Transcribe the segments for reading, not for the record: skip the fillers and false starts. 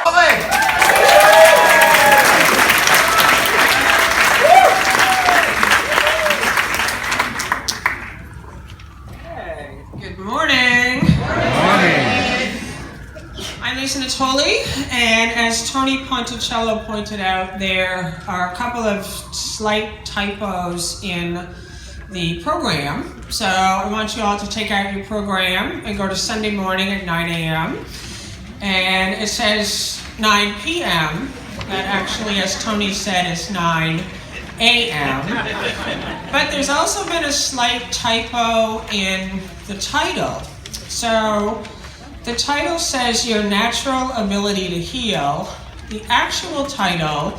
Good morning. I'm Natoli, and as Tony Ponticello pointed out, there are a couple of slight typos in the program. So I want you all to take out your program and go to Sunday morning at 9 a.m. And it says 9 p.m. That actually, as Tony said, is 9 a.m. But there's also been a slight typo in the title. So the title says your natural ability to heal. The actual title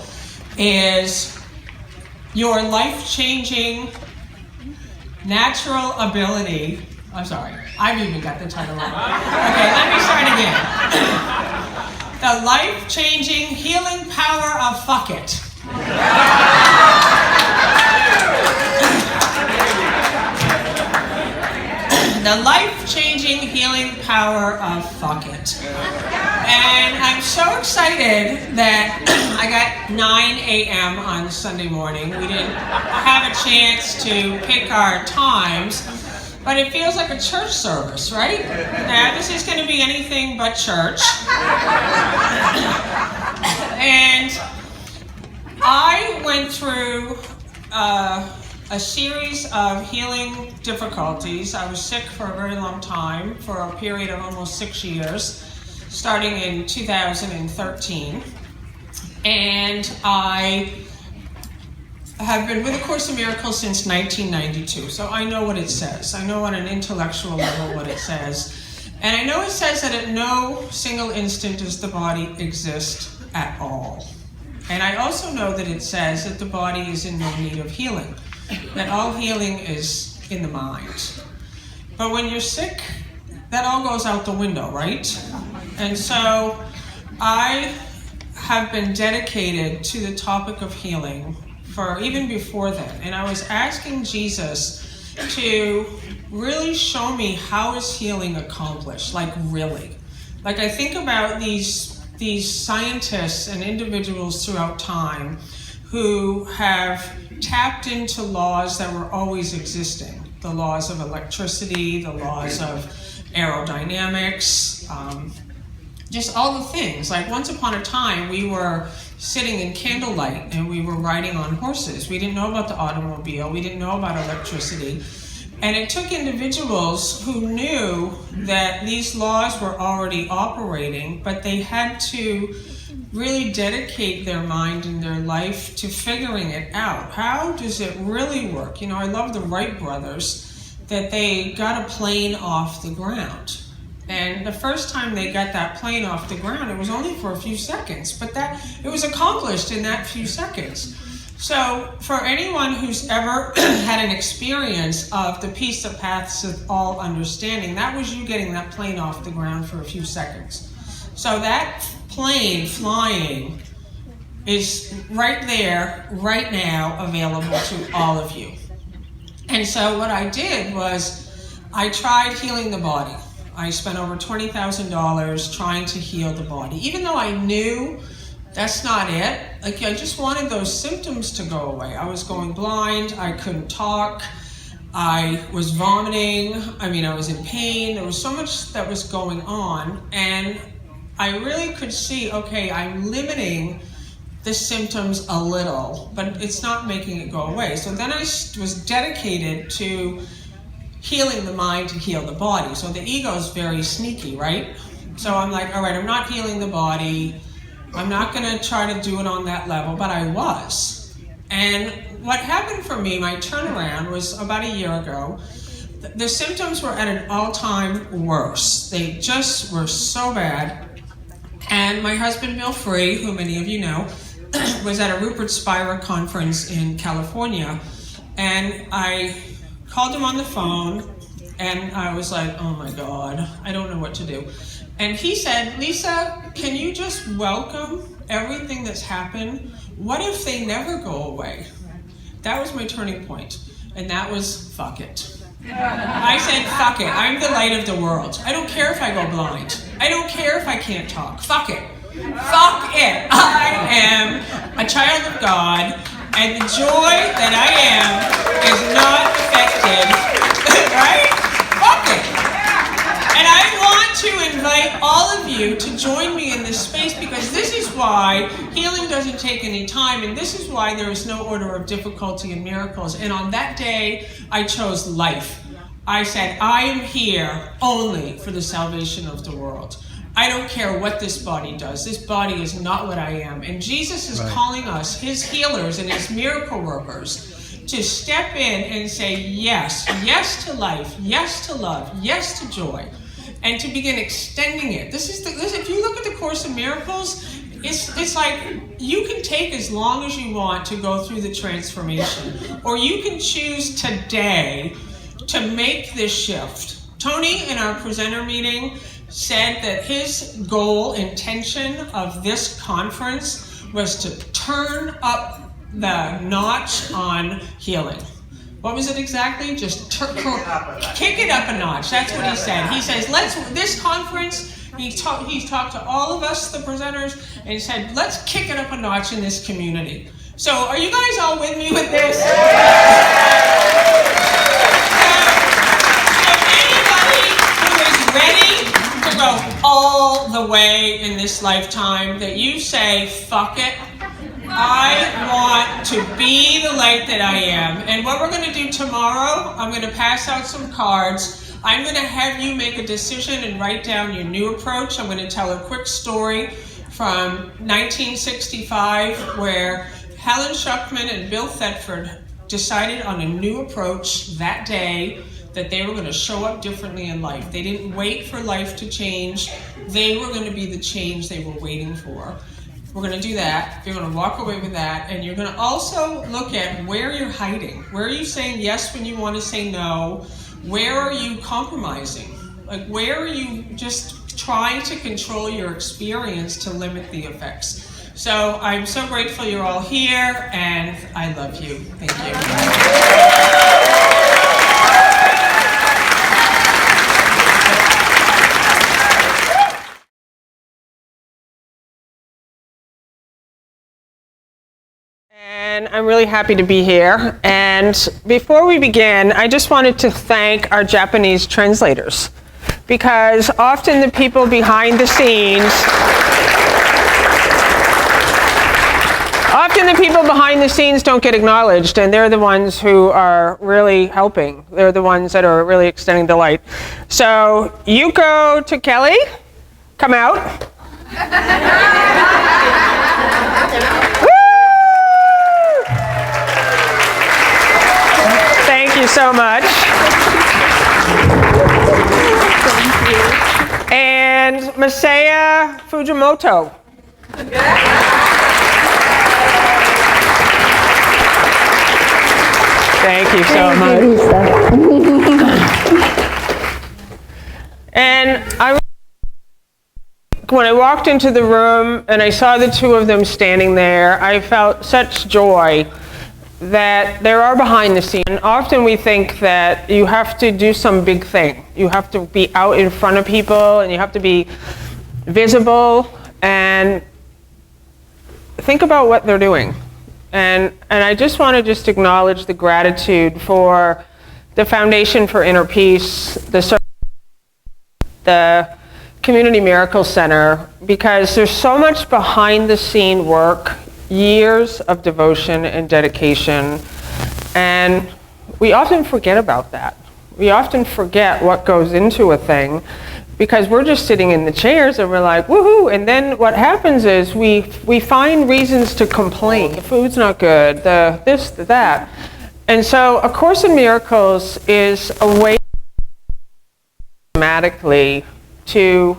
is your life-changing natural ability. I'm sorry, I've even got the title wrong. Okay, let me start again. The life-changing healing power of fuck it. The life-changing healing power of fuck it. And I'm so excited that I got 9 a.m. on Sunday morning. We didn't have a chance to pick our times, but it feels like a church service, right? Now, this is going to be anything but church. And I went through a series of healing difficulties. I was sick for a very long time, for a period of almost 6 years, starting in 2013. And I have been with A Course in Miracles since 1992, so I know what it says. I know on an intellectual level what it says. And I know it says that at no single instant does the body exist at all. And I also know that it says that the body is in no need of healing, that all healing is in the mind. But when you're sick, that all goes out the window, right? And so I have been dedicated to the topic of healing for even before then. And I was asking Jesus to really show me how is healing accomplished, like really. Like I think about these scientists and individuals throughout time who have tapped into laws that were always existing. The laws of electricity, the laws of aerodynamics, just all the things. Like once upon a time, we were sitting in candlelight and we were riding on horses. We didn't know about the automobile. We didn't know about electricity. And it took individuals who knew that these laws were already operating, but they had to really dedicate their mind and their life to figuring it out. How does it really work? You know, I love the Wright brothers, that they got a plane off the ground. And the first time they got that plane off the ground, it was only for a few seconds, but it was accomplished in that few seconds. So for anyone who's ever had an experience of the peace that passes all understanding, that was you getting that plane off the ground for a few seconds. So that plane flying is right there, right now, available to all of you. And so what I did was I tried healing the body. I spent over $20,000 trying to heal the body, even though I knew that's not it. Like, I just wanted those symptoms to go away. I was going blind, I couldn't talk, I was vomiting, I was in pain. There was so much that was going on, and I really could see, okay, I'm limiting the symptoms a little, but it's not making it go away. So then I was dedicated to healing the mind to heal the body. So the ego is very sneaky, right? So I'm like, all right, I'm not healing the body. I'm not going to try to do it on that level, but I was. And what happened for me, my turnaround was about a year ago. The symptoms were at an all-time worst. They just were so bad. And my husband, Bill Free, who many of you know, was at a Rupert Spira conference in California. And I called him on the phone, and I was like, oh my God, I don't know what to do. And he said, Lisa, can you just welcome everything that's happened? What if they never go away? That was my turning point, and that was fuck it. I said, fuck it, I'm the light of the world. I don't care if I go blind. I don't care if I can't talk. Fuck it. Fuck it. I am a child of God, and the joy that I am is not affected, right? Fuck it. And I want to invite all of you to join me in this space, because this is why healing doesn't take any time, and this is why there is no order of difficulty in miracles. And on that day, I chose life. I said, I am here only for the salvation of the world. I don't care what this body does. This body is not what I am. And Jesus is calling us, his healers and his miracle workers, to step in and say yes. Yes to life. Yes to love. Yes to joy. And to begin extending it. If you look at the Course in Miracles, it's like you can take as long as you want to go through the transformation. Or you can choose today to make this shift. Tony, in our presenter meeting, said that his goal, intention of this conference was to turn up the notch on healing. What was it exactly? Just kick it up a notch. That's what he said. He says, this conference, he's talked to all of us, the presenters, and he said, let's kick it up a notch in this community. So are you guys all with me with this? Ready to go all the way in this lifetime, that you say, fuck it, I want to be the light that I am. And what we're going to do tomorrow, I'm going to pass out some cards. I'm going to have you make a decision and write down your new approach. I'm going to tell a quick story from 1965 where Helen Schuckman and Bill Thetford decided on a new approach that day, that they were going to show up differently in life. They didn't wait for life to change. They were going to be the change they were waiting for. We're going to do that. You're going to walk away with that. And you're going to also look at where you're hiding. Where are you saying yes when you want to say no? Where are you compromising? Like, where are you just trying to control your experience to limit the effects? So I'm so grateful you're all here, and I love you. Thank you. And I'm really happy to be here. And before we begin, I just wanted to thank our Japanese translators, because often the people behind the scenes don't get acknowledged, and they're the ones who are really helping. They're the ones that are really extending the light. So Yuko to Kelly, come out. Thank you so much. Thank you. And Masaya Fujimoto. Thank you so much. And when I walked into the room and I saw the two of them standing there, I felt such joy that there are behind the scenes. And often we think that you have to do some big thing. You have to be out in front of people, and you have to be visible, and think about what they're doing. And I just want to just acknowledge the gratitude for the Foundation for Inner Peace, the Community Miracle Center, because there's so much behind the scene work, years of devotion and dedication, and we often forget about that. We often forget what goes into a thing, because we're just sitting in the chairs and we're like, woohoo, and then what happens is we find reasons to complain. The food's not good, the this, the that. And so A Course in Miracles is a way automatically to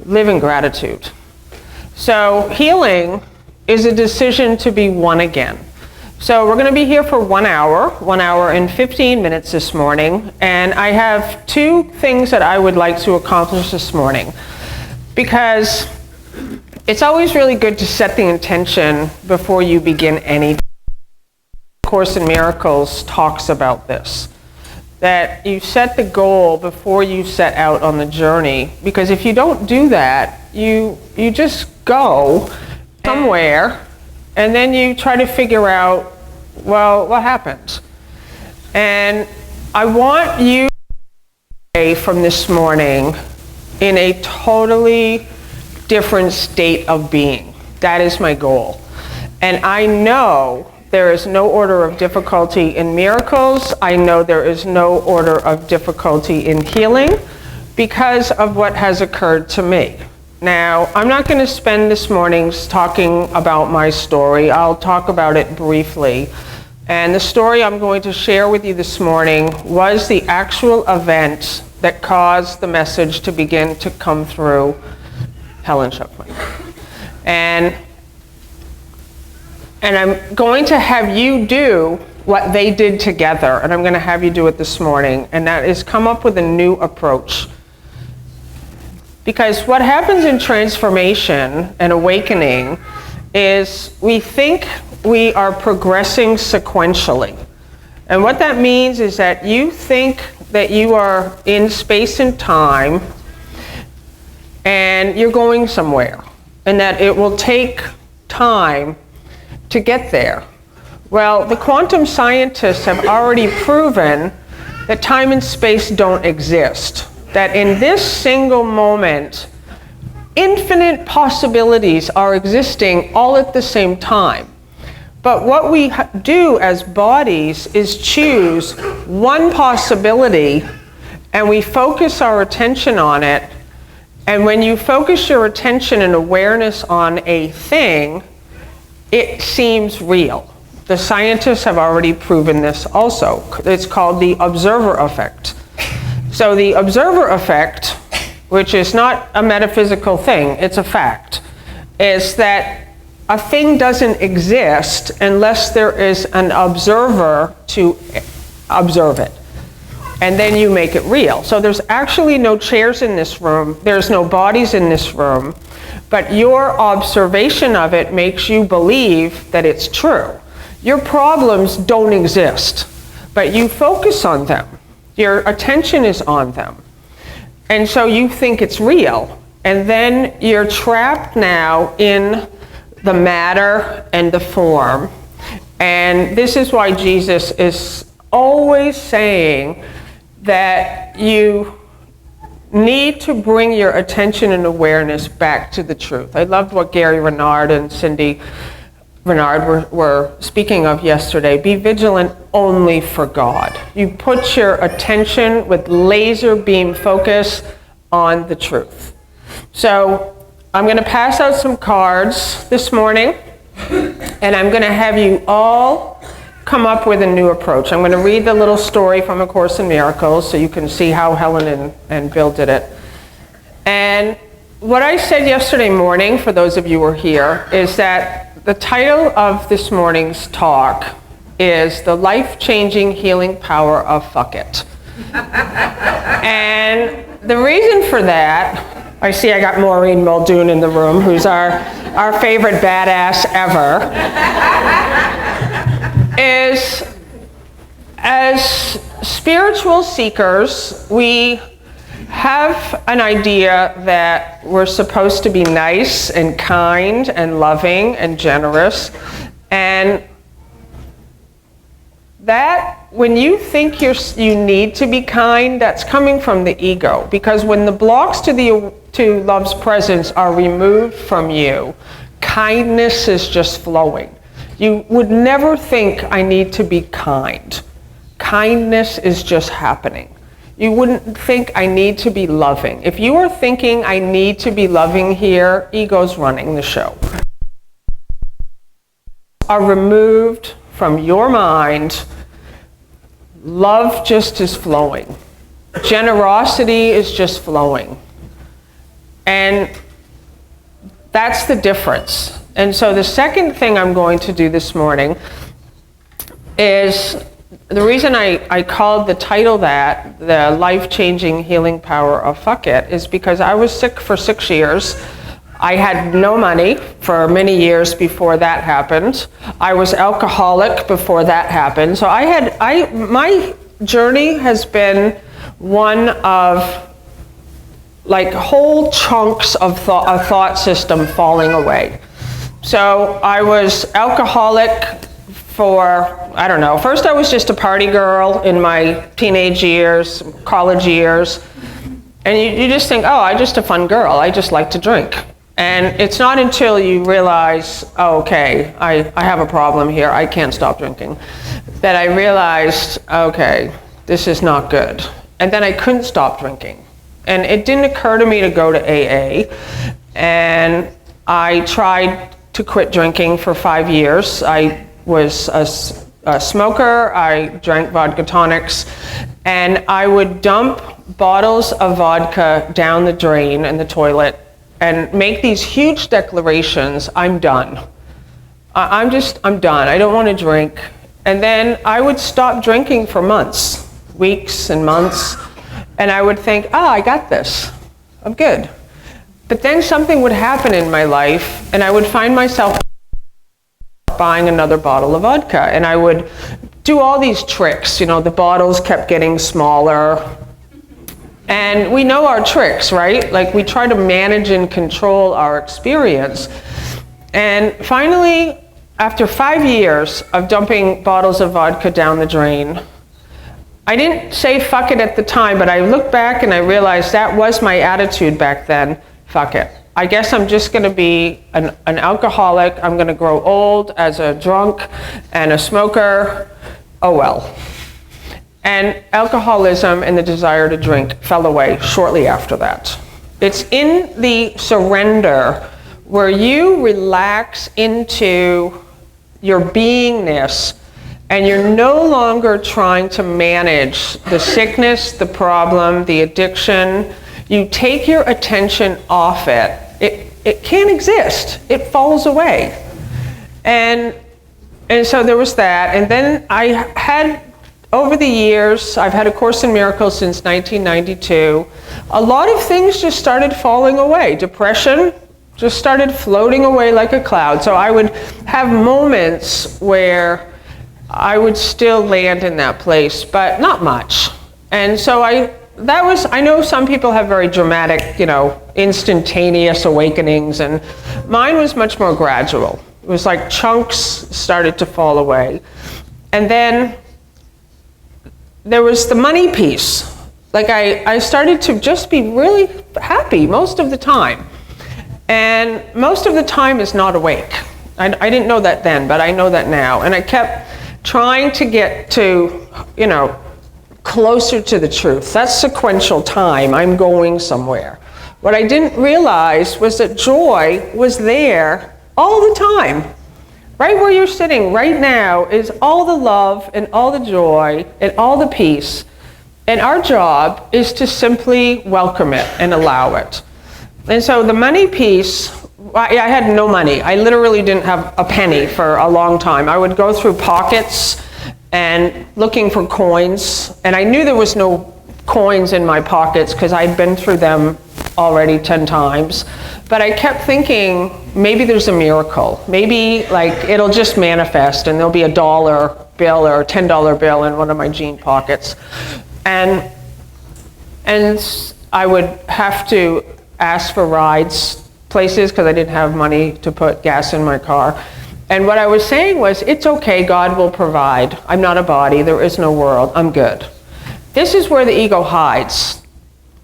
live in gratitude. So healing is a decision to be one again. So we're going to be here for 1 hour and 15 minutes this morning, and I have two things that I would like to accomplish this morning, because it's always really good to set the intention before you begin anything. Course in Miracles talks about this, that you set the goal before you set out on the journey, because if you don't do that, you just go somewhere, and then you try to figure out, well, what happened? And I want you from this morning in a totally different state of being. That is my goal. And I know there is no order of difficulty in miracles. I know there is no order of difficulty in healing because of what has occurred to me. Now, I'm not going to spend this morning talking about my story. I'll talk about it briefly. And the story I'm going to share with you this morning was the actual event that caused the message to begin to come through Helen Schuckman. And I'm going to have you do what they did together, and I'm going to have you do it this morning, and that is come up with a new approach. Because what happens in transformation and awakening is we think we are progressing sequentially. And what that means is that you think that you are in space and time and you're going somewhere, and that it will take time to get there. Well, the quantum scientists have already proven that time and space don't exist. That in this single moment, infinite possibilities are existing all at the same time. But what we do as bodies is choose one possibility and we focus our attention on it. And when you focus your attention and awareness on a thing, it seems real. The scientists have already proven this also. It's called the observer effect. So the observer effect, which is not a metaphysical thing, it's a fact, is that a thing doesn't exist unless there is an observer to observe it. And then you make it real. So there's actually no chairs in this room, there's no bodies in this room, but your observation of it makes you believe that it's true. Your problems don't exist, but you focus on them. Your attention is on them. And so you think it's real. And then you're trapped now in the matter and the form. And this is why Jesus is always saying that you need to bring your attention and awareness back to the truth. I loved what Gary Renard and Cindy Renard were speaking of yesterday. Be vigilant only for God. You put your attention with laser beam focus on the truth. So I'm going to pass out some cards this morning, and I'm going to have you all come up with a new approach. I'm going to read the little story from A Course in Miracles so you can see how Helen and Bill did it. And what I said yesterday morning, for those of you who are here, is that the title of this morning's talk is The Life-Changing Healing Power of Fuck It. And the reason for that, I see I got Maureen Muldoon in the room, who's our favorite badass ever, is as spiritual seekers, we have an idea that we're supposed to be nice and kind and loving and generous. And that, when you think you need to be kind, that's coming from the ego. Because when the blocks to love's presence are removed from you, kindness is just flowing. You would never think, I need to be kind. Kindness is just happening. You wouldn't think, I need to be loving. If you are thinking, I need to be loving here, ego's running the show. Are removed from your mind, love just is flowing. Generosity is just flowing. And that's the difference. And so the second thing I'm going to do this morning is, the reason I called the title that, The Life-Changing Healing Power of Fuck It, is because I was sick for 6 years. I had no money for many years before that happened. I was alcoholic before that happened. So my journey has been one of like whole chunks of a thought system falling away. So I was alcoholic for, I don't know, first I was just a party girl in my teenage years, college years, and you just think, oh, I'm just a fun girl, I just like to drink. And it's not until you realize, oh, okay, I have a problem here, I can't stop drinking, that I realized, okay, this is not good. And then I couldn't stop drinking. And it didn't occur to me to go to AA. And I tried to quit drinking for 5 years. I was a smoker, I drank vodka tonics, and I would dump bottles of vodka down the drain in the toilet and make these huge declarations, I'm done. I'm done, I don't want to drink. And then I would stop drinking for months, weeks and months, and I would think, oh, I got this, I'm good. But then something would happen in my life, and I would find myself buying another bottle of vodka, and I would do all these tricks. You know, the bottles kept getting smaller, and we know our tricks, right? Like, we try to manage and control our experience. And finally, after 5 years of dumping bottles of vodka down the drain, I didn't say fuck it at the time, but I look back and I realized that was my attitude back then. Fuck it. I guess I'm just going to be an alcoholic. I'm going to grow old as a drunk and a smoker. Oh well. And alcoholism and the desire to drink fell away shortly after that. It's in the surrender where you relax into your beingness and you're no longer trying to manage the sickness, the problem, the addiction. You take your attention off it. It can't exist. It falls away. And so there was that. And then I had, over the years, I've had A Course in Miracles since 1992. A lot of things just started falling away. Depression just started floating away like a cloud. So I would have moments where I would still land in that place, but not much. And so I know some people have very dramatic, instantaneous awakenings, and mine was much more gradual. It was like chunks started to fall away. And then there was the money piece. Like I started to just be really happy most of the time. And most of the time is not awake. I didn't know that then, but I know that now. And I kept trying to get to, closer to the truth. That's sequential time. I'm going somewhere. What I didn't realize was that joy was there all the time. Right where you're sitting right now is all the love and all the joy and all the peace. And our job is to simply welcome it and allow it. And so the money piece, I had no money. I literally didn't have a penny for a long time. I would go through pockets and looking for coins, and I knew there was no coins in my pockets because I'd been through them already 10 times. But I kept thinking, maybe there's a miracle. Maybe it'll just manifest and there'll be a dollar bill or a $10 bill in one of my jean pockets. And I would have to ask for rides places because I didn't have money to put gas in my car. And what I was saying was, it's okay, God will provide. I'm not a body, there is no world, I'm good. This is where the ego hides.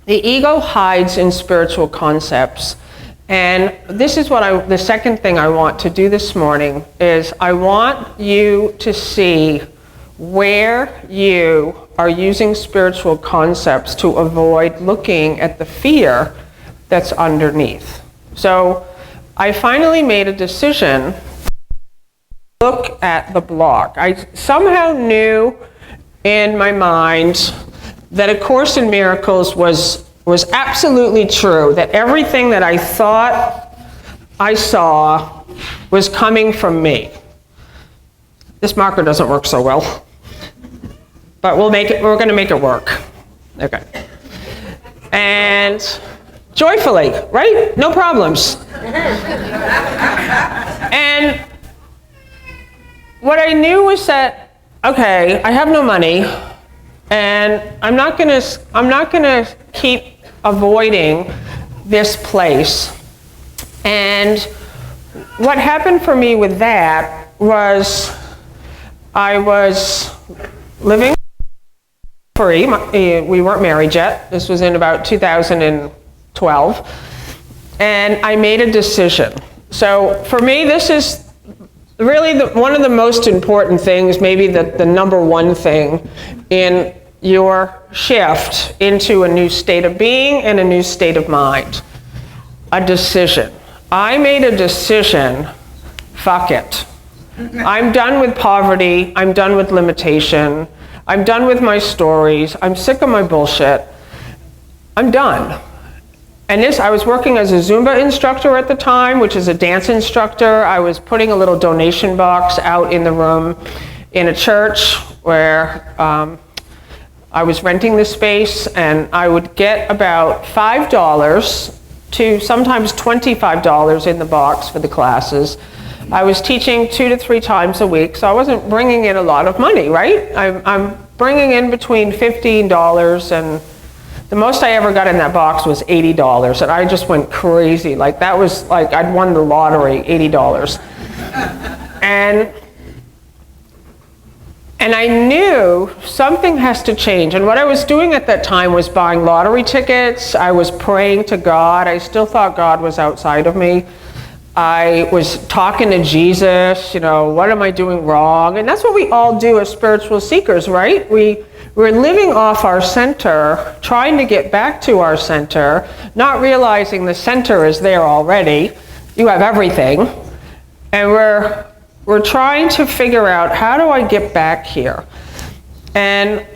The ego hides in spiritual concepts. And this is the second thing I want to do this morning is I want you to see where you are using spiritual concepts to avoid looking at the fear that's underneath. So I finally made a decision to look at the block. I somehow knew in my mind that A Course in Miracles was absolutely true, that everything that I thought I saw was coming from me. This marker doesn't work so well, but we're going to make it work. Okay. And joyfully, right? No problems. And what I knew was that, okay, I have no money, and I'm not gonna keep avoiding this place. And what happened for me with that was I was living free. We weren't married yet. This was in about 2012. And I made a decision. So for me, this is really one of the most important things, maybe the number one thing in your shift into a new state of being and a new state of mind. A decision. I made a decision, fuck it. I'm done with poverty. I'm done with limitation. I'm done with my stories. I'm sick of my bullshit. I'm done. And I was working as a Zumba instructor at the time, which is a dance instructor. I was putting a little donation box out in the room in a church where I was renting the space, and I would get about $5 to sometimes $25 in the box for the classes. I was teaching 2 to 3 times a week, so I wasn't bringing in a lot of money, right? I'm bringing in between $15 and the most I ever got in that box was $80, and I just went crazy. Like, that was like I'd won the lottery, $80. And I knew something has to change. And what I was doing at that time was buying lottery tickets. I was praying to God. I still thought God was outside of me. I was talking to Jesus, what am I doing wrong? And that's what we all do as spiritual seekers, right? We're living off our center, trying to get back to our center, not realizing the center is there already. You have everything. And we're trying to figure out, how do I get back here? And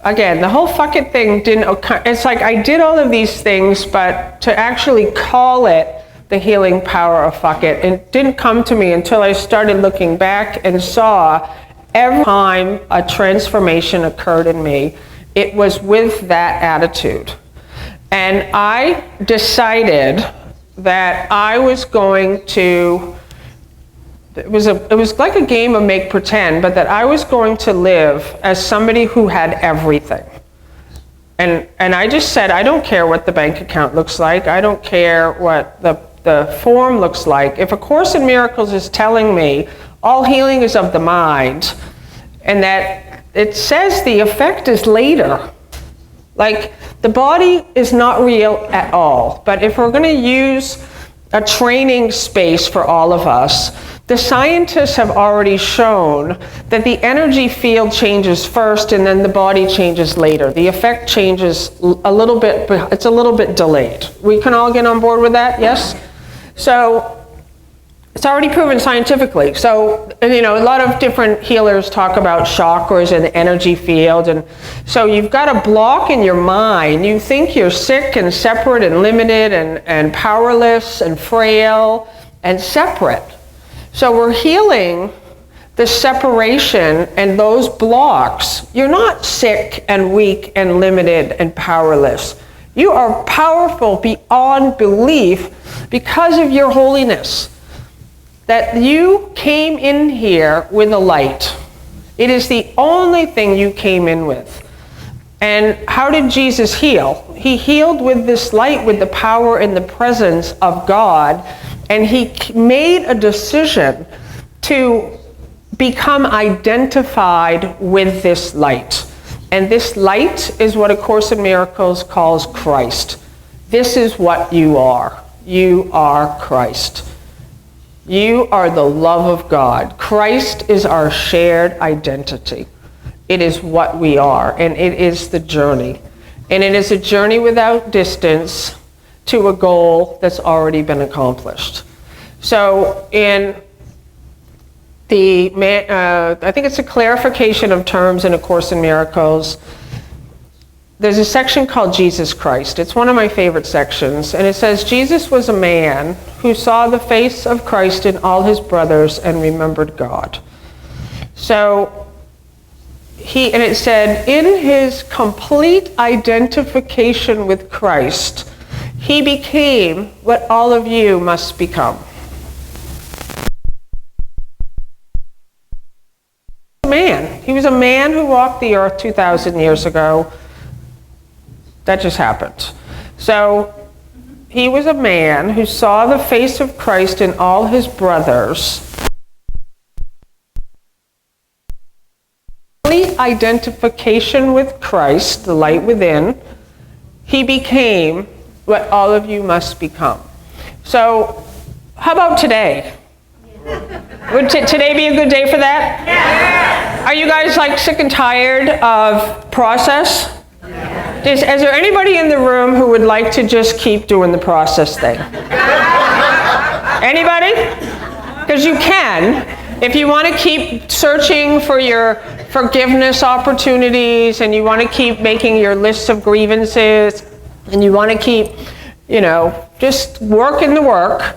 again, the whole fuck it thing it's like I did all of these things, but to actually call it the healing power of fuck it didn't come to me until I started looking back and saw every time a transformation occurred in me, it was with that attitude. And I decided that I was going to, it was like a game of make pretend, but that I was going to live as somebody who had everything. And I just said, I don't care what the bank account looks like. I don't care what the form looks like. If A Course in Miracles is telling me all healing is of the mind, and that it says the effect is later. Like, the body is not real at all. But if we're going to use a training space for all of us, the scientists have already shown that the energy field changes first and then the body changes later. The effect changes a little bit, but it's a little bit delayed. We can all get on board with that, yes? So it's already proven scientifically. So, a lot of different healers talk about chakras and the energy field. And so you've got a block in your mind. You think you're sick and separate and limited and powerless and frail and separate. So we're healing the separation and those blocks. You're not sick and weak and limited and powerless. You are powerful beyond belief because of your holiness. That you came in here with a light. It is the only thing you came in with. And how did Jesus heal? He healed with this light, with the power and the presence of God. And he made a decision to become identified with this light. And this light is what A Course in Miracles calls Christ. This is what you are. You are Christ. You are the love of God. Christ is our shared identity. It is what we are, and it is the journey. And it is a journey without distance to a goal that's already been accomplished. So in I think it's a clarification of terms in A Course in Miracles. There's a section called Jesus Christ. It's one of my favorite sections. And it says, Jesus was a man who saw the face of Christ in all his brothers and remembered God. So, and it said, in his complete identification with Christ, he became what all of you must become. He was a man who walked the earth 2,000 years ago. That just happened. So he was a man who saw the face of Christ in all his brothers. Identification with Christ, the light within, he became what all of you must become. So, how about today? Would today be a good day for that? Yeah. Are you guys like sick and tired of process? Yeah. Is there anybody in the room who would like to just keep doing the process thing? Anybody? Because you can. If you want to keep searching for your forgiveness opportunities, and you want to keep making your lists of grievances, and you want to keep, just working the work,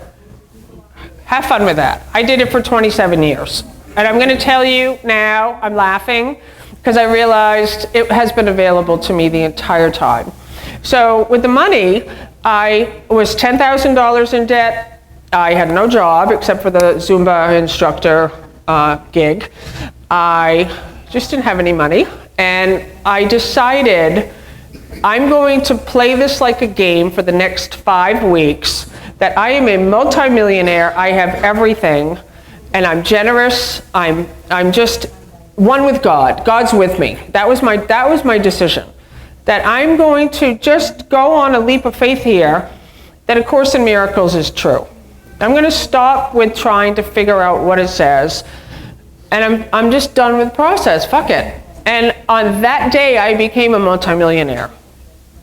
have fun with that. I did it for 27 years. And I'm going to tell you now, I'm laughing, because I realized it has been available to me the entire time. So with the money, I was $10,000 in debt. I had no job except for the Zumba instructor gig. I just didn't have any money. And I decided I'm going to play this like a game for the next 5 weeks, that I am a multimillionaire, I have everything, and I'm generous, I'm just one with God. God's with me. That was my decision. That I'm going to just go on a leap of faith here, that A Course in Miracles is true. I'm going to stop with trying to figure out what it says, and I'm just done with the process. Fuck it. And on that day, I became a multimillionaire.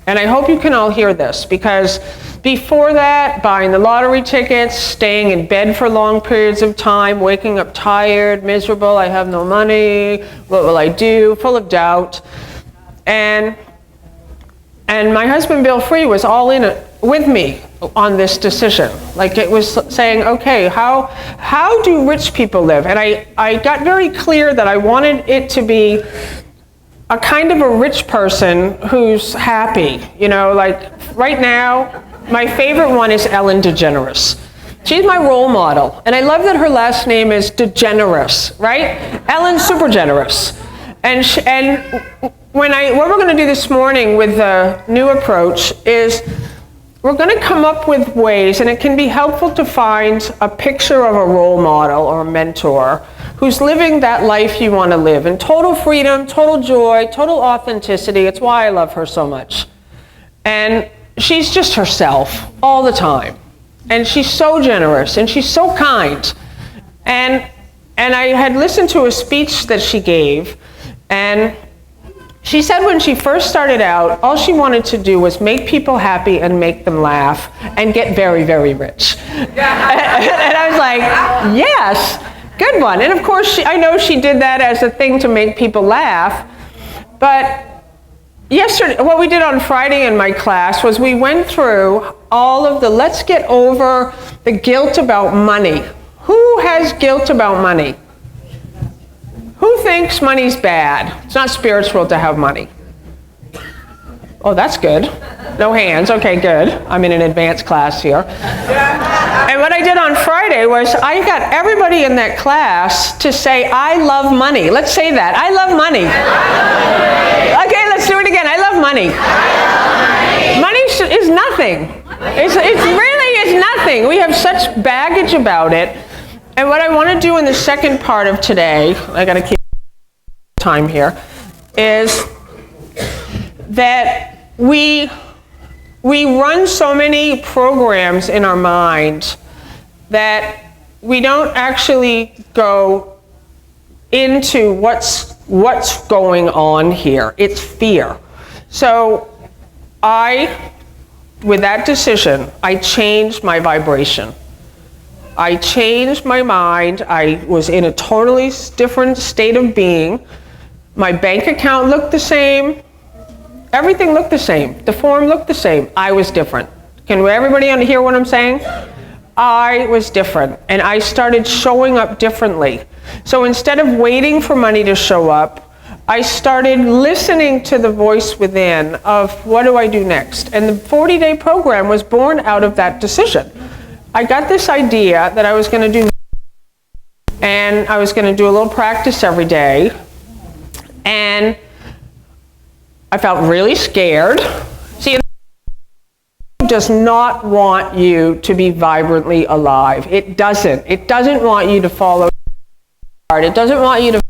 And I hope you can all hear this, because before that, buying the lottery tickets, staying in bed for long periods of time, waking up tired, miserable, I have no money, what will I do, full of doubt. And my husband, Bill Free, was all in it with me on this decision. Like, it was saying, okay, how do rich people live? And I got very clear that I wanted it to be a kind of a rich person who's happy. Like right now, my favorite one is Ellen DeGeneres. She's my role model. And I love that her last name is DeGeneres, right? Ellen's super generous. And what we're going to do this morning with the new approach is we're going to come up with ways, and it can be helpful to find a picture of a role model or a mentor who's living that life you want to live in total freedom, total joy, total authenticity. It's why I love her so much. And she's just herself all the time. And she's so generous, and she's so kind. And I had listened to a speech that she gave, and she said when she first started out, all she wanted to do was make people happy and make them laugh and get very, very rich. And I was like, yes, good one. And of course, I know she did that as a thing to make people laugh. But yesterday, what we did on Friday in my class was we went through all of let's get over the guilt about money. Who has guilt about money? Who thinks money's bad? It's not spiritual to have money. Oh, that's good. No hands. Okay, good. I'm in an advanced class here. And what I did on Friday was I got everybody in that class to say, I love money. Let's say that. I love money. Okay, let's do it again. I love money. Money is nothing. It really is nothing. We have such baggage about it. And what I want to do in the second part of today, I got to keep time here, is that we run so many programs in our mind that we don't actually go into what's going on here. It's fear. So with that decision, I changed my vibration. I changed my mind. I was in a totally different state of being. My bank account looked the same. Everything looked the same. The form looked the same. I was different. Can everybody hear what I'm saying? I was different, and I started showing up differently. So instead of waiting for money to show up, I started listening to the voice within of what do I do next? And the 40-day program was born out of that decision. I got this idea that I was going to do, and I was going to do a little practice every day, and I felt really scared. See, does not want you to be vibrantly alive. It doesn't. It doesn't want you to follow hard. It doesn't want you to.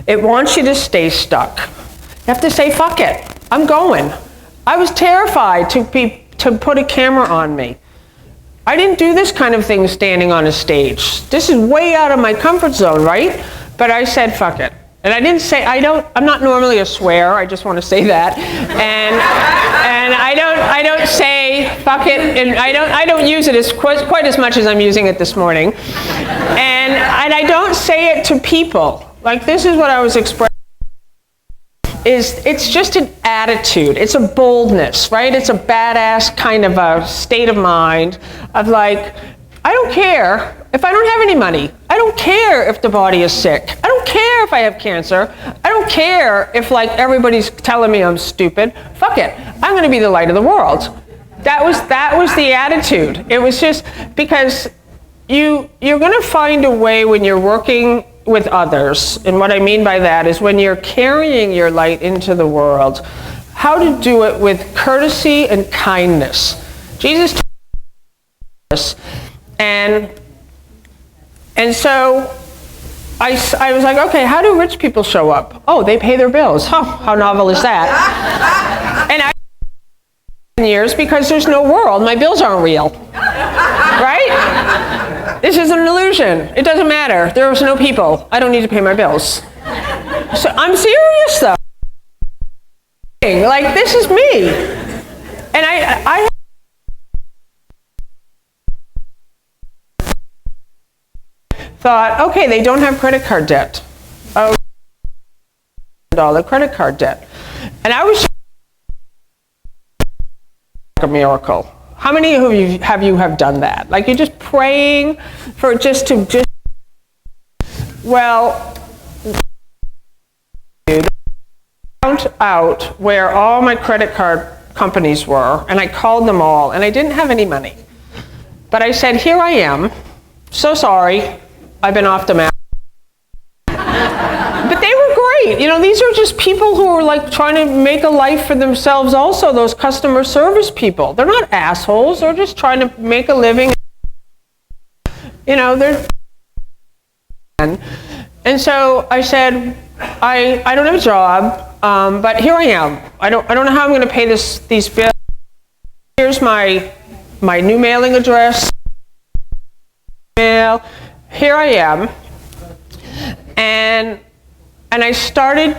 It wants you to stay stuck. You have to say, fuck it. I'm going. I was terrified to put a camera on me. I didn't do this kind of thing standing on a stage. This is way out of my comfort zone, right? But I said, fuck it. And I didn't say, I'm not normally a swear, I just want to say that. And I don't say fuck it, and I don't use it as quite as much as I'm using it this morning. And I don't say it to people. Like, this is what I was expressing. It's just an attitude. It's a boldness, right? It's a badass kind of a state of mind of like, I don't care if I don't have any money. I don't care if the body is sick. I don't care if I have cancer. I don't care if like everybody's telling me I'm stupid. Fuck it. I'm going to be the light of the world. That was the attitude. It was just because you're going to find a way when you're working with others, and what I mean by that is when you're carrying your light into the world, how to do it with courtesy and kindness. Jesus taught us, and so I was like, okay, how do rich people show up? Oh, they pay their bills. Oh, how novel is that? And I years because there's no world. My bills aren't real, right? This is an illusion. It doesn't matter. There's no people. I don't need to pay my bills. So I'm serious though. Like, this is me. And I thought, okay, they don't have credit card debt. Oh, $1 credit card debt. And I was a miracle. How many of you have done that? Like, you're just praying for well, I found out where all my credit card companies were, and I called them all, and I didn't have any money. But I said, here I am, so sorry, I've been off the map. But they were great. You know, these are just people who are like trying to make a life for themselves also, those customer service people. They're not assholes, they're just trying to make a living. You know, they're... And so I said, I don't have a job, but here I am. I don't know how I'm going to pay these bills. Here's my new mailing address. Here I am. And I started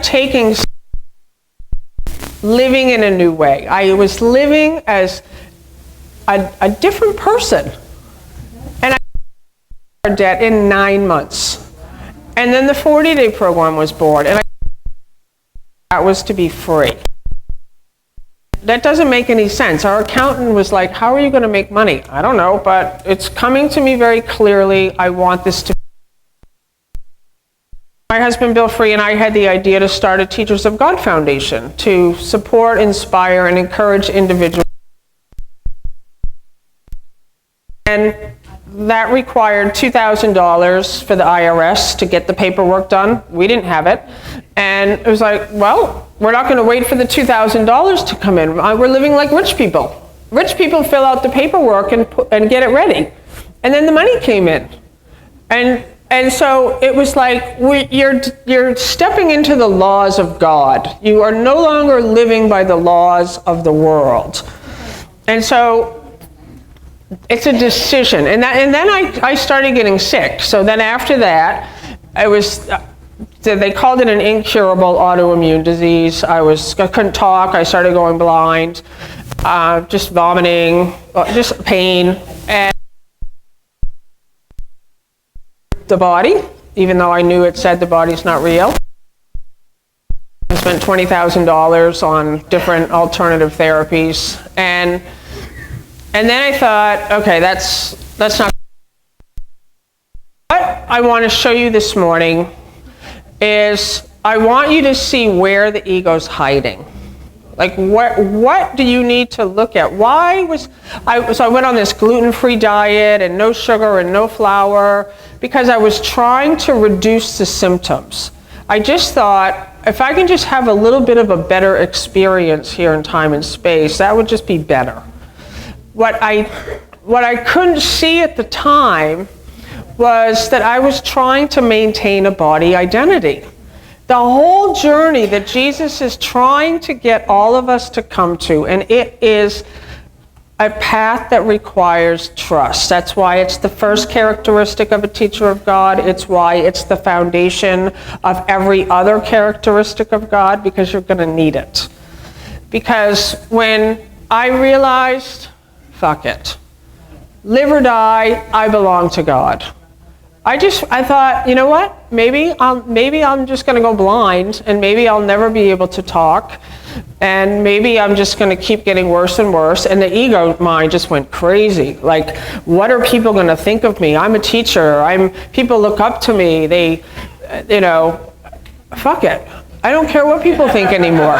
living in a new way. I was living as a different person. And I got debt in 9 months. And then the 40-day program was born, and that was to be free. That doesn't make any sense. Our accountant was like, how are you going to make money? I don't know, but it's coming to me very clearly. I want this to. My husband, Bill Free, and I had the idea to start a Teachers of God Foundation to support, inspire, and encourage individuals. And that required $2,000 for the IRS to get the paperwork done. We didn't have it. And it was like, well, we're not going to wait for the $2,000 to come in. We're living like rich people. Rich people fill out the paperwork and get it ready. And then the money came in. And so it was like, you're stepping into the laws of God. You are no longer living by the laws of the world. And so it's a decision. And then I started getting sick. So then after that, they called it an incurable autoimmune disease. I couldn't talk. I started going blind, just vomiting, just pain. And the body, even though I knew it said the body's not real. I spent $20,000 on different alternative therapies. And then I thought, okay, that's not. What I want to show you this morning is I want you to see where the ego's hiding. Like, what do you need to look at? So I went on this gluten-free diet and no sugar and no flour because I was trying to reduce the symptoms. I just thought, if I can just have a little bit of a better experience here in time and space, that would just be better. What I couldn't see at the time was that I was trying to maintain a body identity. The whole journey that Jesus is trying to get all of us to come to, and it is a path that requires trust. That's why it's the first characteristic of a teacher of God. It's why it's the foundation of every other characteristic of God, because you're going to need it. Because when I realized, fuck it, live or die, I belong to God. I thought, you know what? Maybe I'm just going to go blind, and maybe I'll never be able to talk, and maybe I'm just going to keep getting worse and worse. And the ego mind just went crazy. Like, what are people going to think of me? I'm a teacher. People look up to me. They, fuck it. I don't care what people think anymore.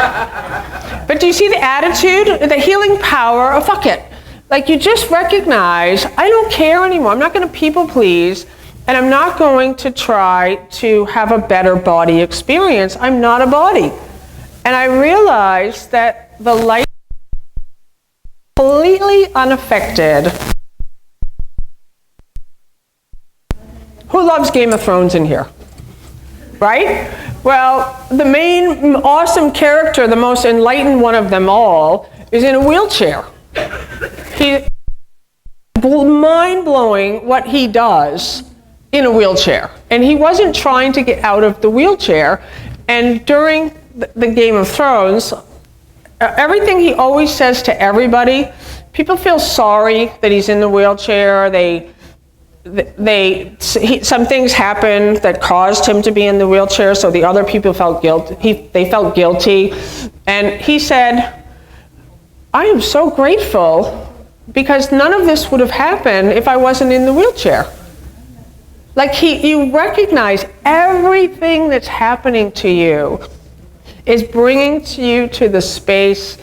But do you see the attitude, the healing power of fuck it? Like, you just recognize, I don't care anymore. I'm not going to people please. And I'm not going to try to have a better body experience. I'm not a body. And I realized that the light is completely unaffected. Who loves Game of Thrones in here? Right? Well, the main awesome character, the most enlightened one of them all, is in a wheelchair. Mind-blowing what he does in a wheelchair. And he wasn't trying to get out of the wheelchair. And during the Game of Thrones, everything he always says to everybody, people feel sorry that he's in the wheelchair. Some things happened that caused him to be in the wheelchair, so the other people felt guilty. They felt guilty. And he said, I am so grateful because none of this would have happened if I wasn't in the wheelchair. Like, you recognize everything that's happening to you is bringing you to the space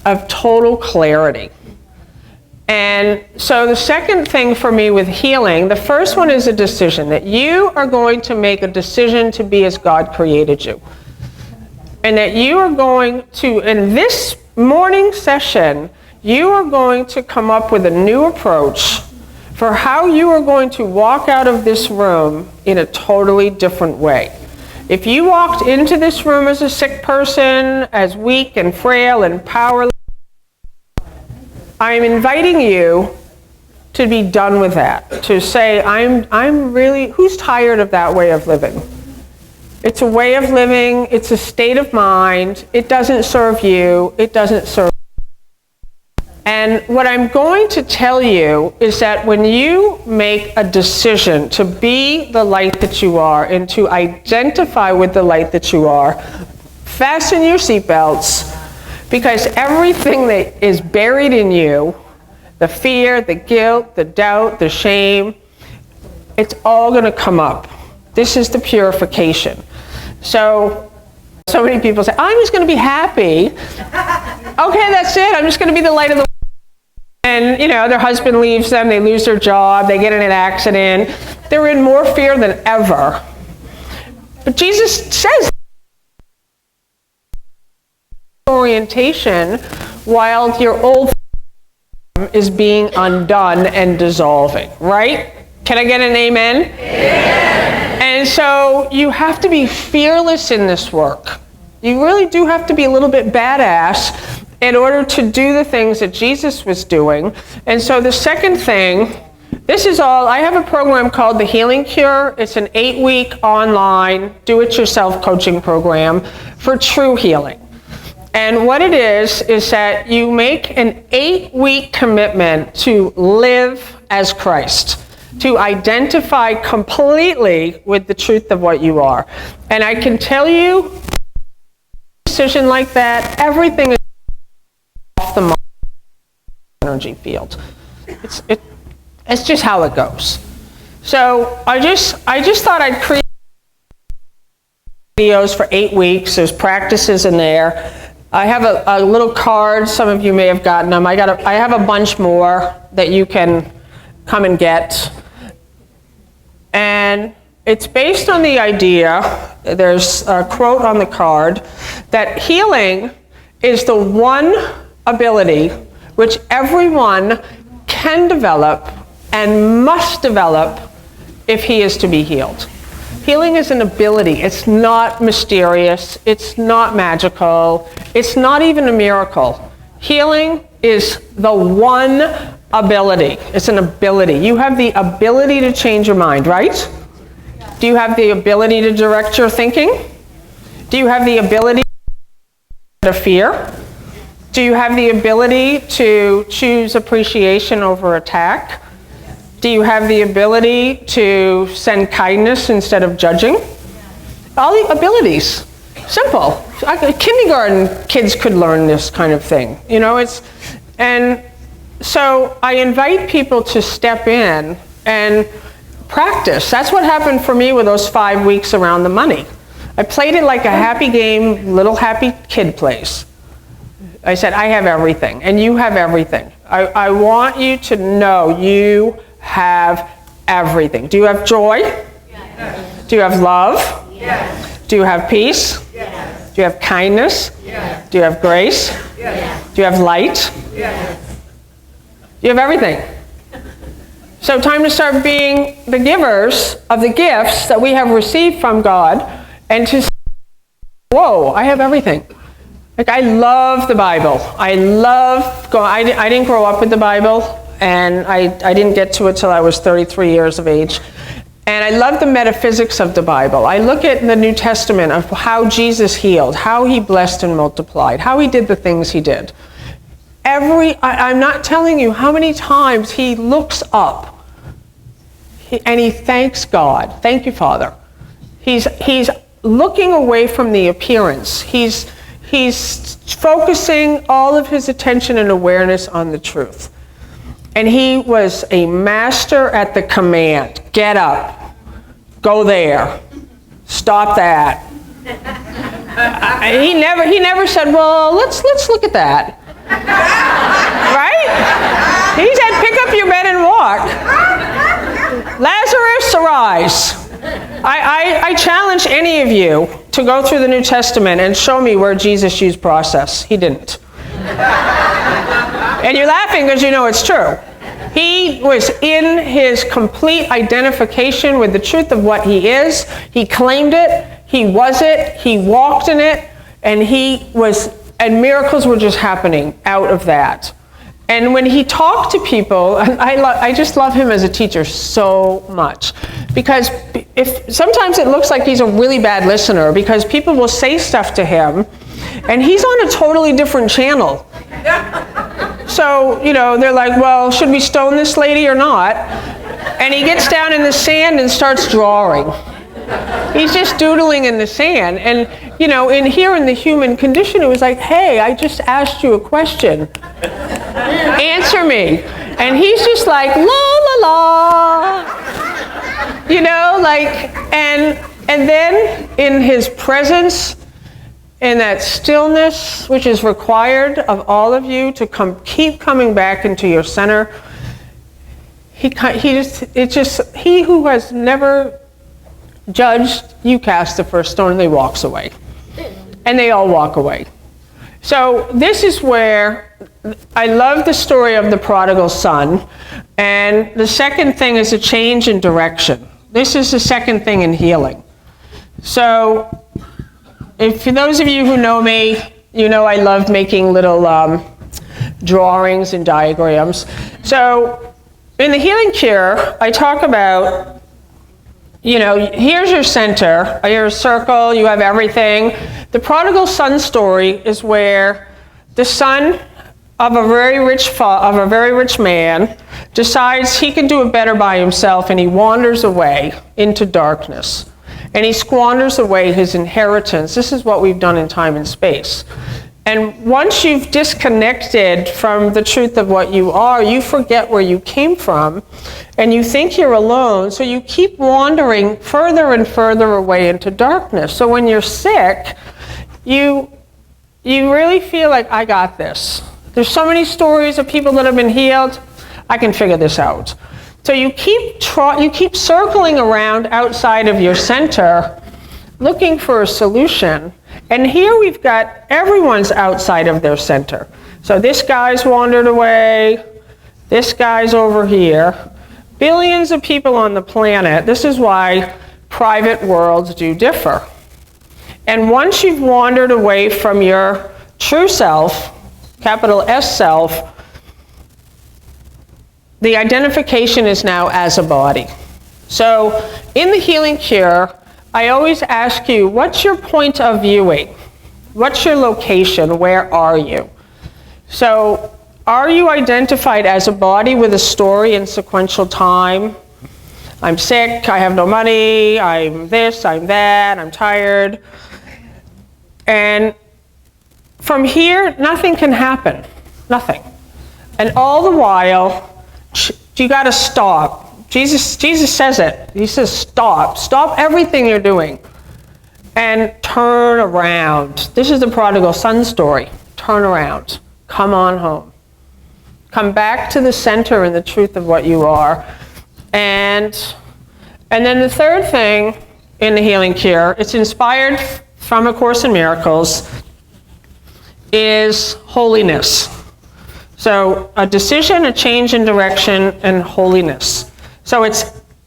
of total clarity. And so the second thing for me with healing, the first one is a decision, that you are going to make a decision to be as God created you. And that you are going to, in this morning session, you are going to come up with a new approach for how you are going to walk out of this room in a totally different way. If you walked into this room as a sick person, as weak and frail and powerless, I'm inviting you to be done with that. To say, I'm really, who's tired of that way of living? It's a way of living, it's a state of mind, it doesn't serve you, it doesn't serve. And what I'm going to tell you is that when you make a decision to be the light that you are and to identify with the light that you are, fasten your seatbelts, because everything that is buried in you, the fear, the guilt, the doubt, the shame, it's all going to come up. This is the purification. So many people say, I'm just going to be happy. Okay, that's it. I'm just going to be the light of the world. And, their husband leaves them, they lose their job, they get in an accident. They're in more fear than ever. But Jesus says orientation while your old is being undone and dissolving, right? Can I get an amen? Amen. And so you have to be fearless in this work. You really do have to be a little bit badass in order to do the things that Jesus was doing. And so the second thing, this is all, I have a program called The Healing Cure. It's an 8-week online do-it-yourself coaching program for true healing. And what it is that you make an 8-week commitment to live as Christ, to identify completely with the truth of what you are. And I can tell you, a decision like that, everything is off the energy field. It's just how it goes. So I just thought I'd create videos for 8 weeks. There's practices in there. I have a little card. Some of you may have gotten them. I have a bunch more that you can come and get. And it's based on the idea, there's a quote on the card, that healing is the one ability which everyone can develop and must develop if he is to be healed. Healing is an ability. It's not mysterious. It's not magical. It's not even a miracle. Healing is the one ability. It's an ability. You have the ability to change your mind, right? Do you have the ability to direct your thinking? Do you have the ability to fear? Do you have the ability to choose appreciation over attack? Do you have the ability to send kindness instead of judging? All the abilities. Simple. Kindergarten kids could learn this kind of thing. You know, and so I invite people to step in and practice. That's what happened for me with those 5 weeks around the money. I played it like a happy game, little happy kid plays. I said, I have everything, and you have everything. I want you to know you have everything. Do you have joy? Yes. Do you have love? Yes. Do you have peace? Yes. Do you have kindness? Yes. Do you have grace? Yes. Do you have light? Yes. You have everything. So time to start being the givers of the gifts that we have received from God, and to say, whoa, I have everything. Like, I love the Bible. I didn't grow up with the Bible, and I didn't get to it till I was 33 years of age. And I love the metaphysics of the Bible. I look at the New Testament of how Jesus healed, how he blessed and multiplied, how he did the things he did. I'm not telling you how many times he looks up and he thanks God. Thank you, Father. He's looking away from the appearance. He's focusing all of his attention and awareness on the truth. And he was a master at the command. Get up. Go there. Stop that. He never said, well, let's look at that. Right? He said, pick up your bed and walk. Lazarus, arise. I challenge any of you to go through the New Testament and show me where Jesus used process. He didn't. And you're laughing because you know it's true. He was in his complete identification with the truth of what he is. He claimed it. He was it. He walked in it. And miracles were just happening out of that. And when he talked to people, I just love him as a teacher so much. Because sometimes it looks like he's a really bad listener, because people will say stuff to him, and he's on a totally different channel. So, they're like, well, should we stone this lady or not? And he gets down in the sand and starts drawing. He's just doodling in the sand. And, in the human condition, it was like, hey, I just asked you a question. Answer me. And he's just like, la, la, la. And then in his presence, in that stillness, which is required of all of you to keep coming back into your center, he who has never judged, you cast the first stone, and he walks away. And they all walk away. So this is where I love the story of the prodigal son. And the second thing is a change in direction. This is the second thing in healing. So for those of you who know me, I love making little drawings and diagrams. So in the Healing Cure, I talk about, here's your center, your circle, you have everything. The prodigal son story is where the son of a very rich man decides he can do it better by himself, and he wanders away into darkness. And he squanders away his inheritance. This is what we've done in time and space. And once you've disconnected from the truth of what you are, you forget where you came from, and you think you're alone, so you keep wandering further and further away into darkness. So when you're sick, you really feel like, I got this. There's so many stories of people that have been healed. I can figure this out. So you keep circling around outside of your center, looking for a solution. And here we've got everyone's outside of their center. So this guy's wandered away, this guy's over here. Billions of people on the planet. This is why private worlds do differ. And once you've wandered away from your true self, capital S self, the identification is now as a body. So in the Healing Cure, I always ask you, what's your point of viewing? What's your location? Where are you? So are you identified as a body with a story in sequential time? I'm sick, I have no money, I'm this, I'm that, I'm tired. And from here, nothing can happen. Nothing. And all the while, you got to stop. Jesus says it. He says stop. Stop everything you're doing and turn around. This is the prodigal son story. Turn around. Come on home. Come back to the center and the truth of what you are. And then the third thing in the Healing Cure, it's inspired from A Course in Miracles, is holiness. So a decision, a change in direction, and holiness. So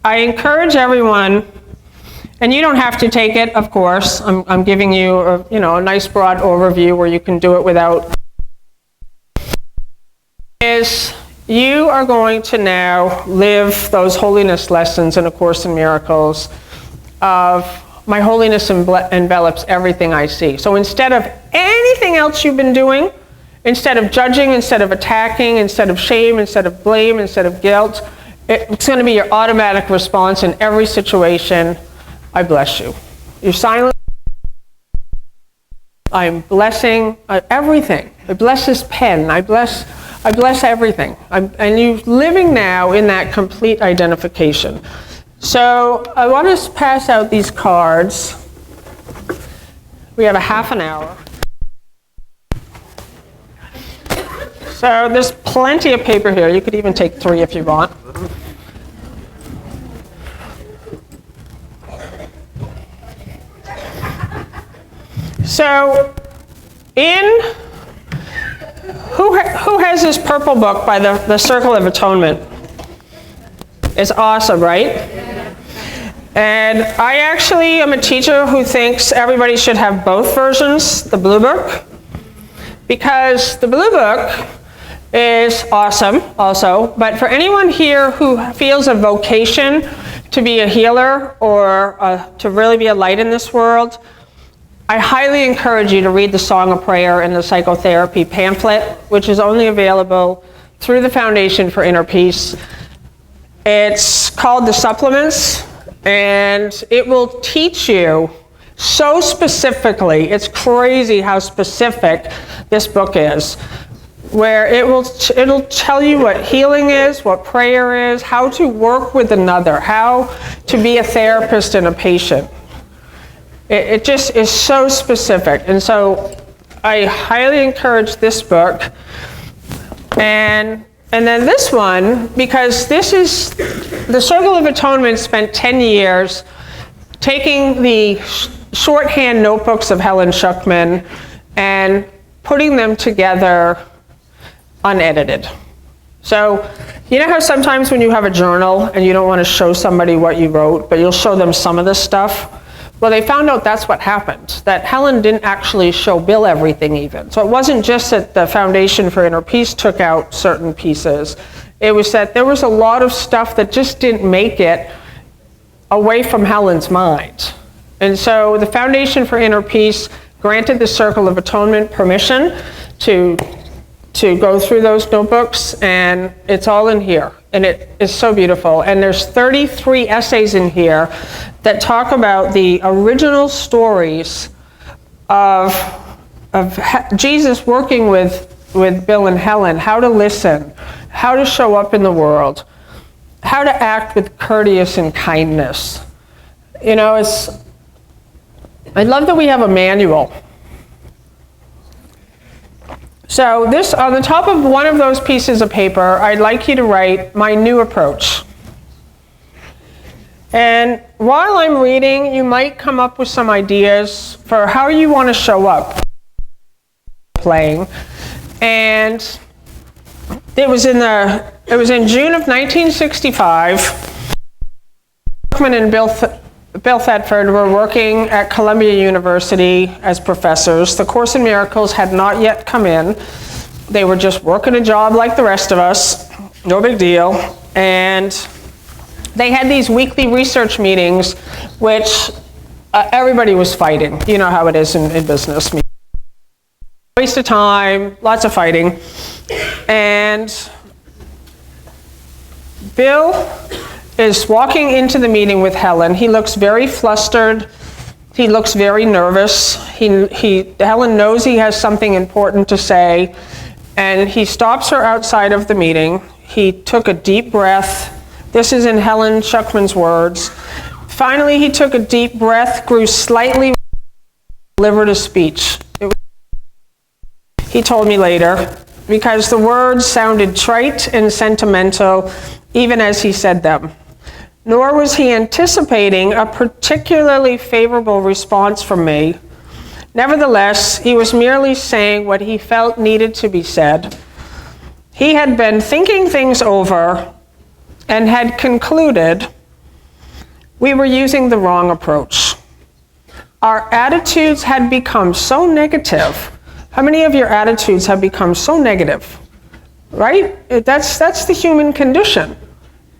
I encourage everyone, and you don't have to take it, of course. I'm giving you a nice broad overview where you can do it without. You are going to now live those holiness lessons in A Course in Miracles of my holiness envelops everything I see. So instead of anything else you've been doing, instead of judging, instead of attacking, instead of shame, instead of blame, instead of guilt, it's going to be your automatic response in every situation. I bless you. You're silent. I'm blessing everything. I bless this pen. I bless everything. And you're living now in that complete identification. So I want to pass out these cards. We have a half an hour. So there's plenty of paper here. You could even take 3 if you want. So who has this purple book by the Circle of Atonement? It's awesome, right? And I actually am a teacher who thinks everybody should have both versions, the blue book, because the blue book is awesome also, but for anyone here who feels a vocation to be a healer or to really be a light in this world, I highly encourage you to read the Song of Prayer and the Psychotherapy pamphlet, which is only available through the Foundation for Inner Peace. It's called The Supplements, and it will teach you so specifically, it's crazy how specific this book is, where it'll tell you what healing is, what prayer is, how to work with another, how to be a therapist and a patient. It just is so specific. And so I highly encourage this book. And then this one, because this is, the Circle of Atonement spent 10 years taking the shorthand notebooks of Helen Schuckman and putting them together unedited. So you know how sometimes when you have a journal and you don't want to show somebody what you wrote, but you'll show them some of the stuff? Well, they found out that's what happened, that Helen didn't actually show Bill everything even. So it wasn't just that the Foundation for Inner Peace took out certain pieces. It was that there was a lot of stuff that just didn't make it away from Helen's mind. And so the Foundation for Inner Peace granted the Circle of Atonement permission to go through those notebooks, and it's all in here. And it is so beautiful. And there's 33 essays in here that talk about the original stories of Jesus working with Bill and Helen, how to listen, how to show up in the world, how to act with courteous and kindness. You know, I love that we have a manual. So this, on the top of one of those pieces of paper, I'd like you to write my new approach. And while I'm reading, you might come up with some ideas for how you want to show up playing. And it was in June of 1965. Schuckman and Bill Thetford were working at Columbia University as professors. The Course in Miracles had not yet come in. They were just working a job like the rest of us, no big deal. And they had these weekly research meetings, which everybody was fighting. You know how it is in business. Waste of time, lots of fighting. And Bill is walking into the meeting with Helen. He looks very flustered. He looks very nervous. Helen knows he has something important to say, and he stops her outside of the meeting. He took a deep breath. This is in Helen Schuckman's words. Finally, he took a deep breath, grew slightly, delivered a speech. He told me later, because the words sounded trite and sentimental, even as he said them. Nor was he anticipating a particularly favorable response from me. Nevertheless, he was merely saying what he felt needed to be said. He had been thinking things over and had concluded we were using the wrong approach. Our attitudes had become so negative. How many of your attitudes have become so negative? Right? That's the human condition.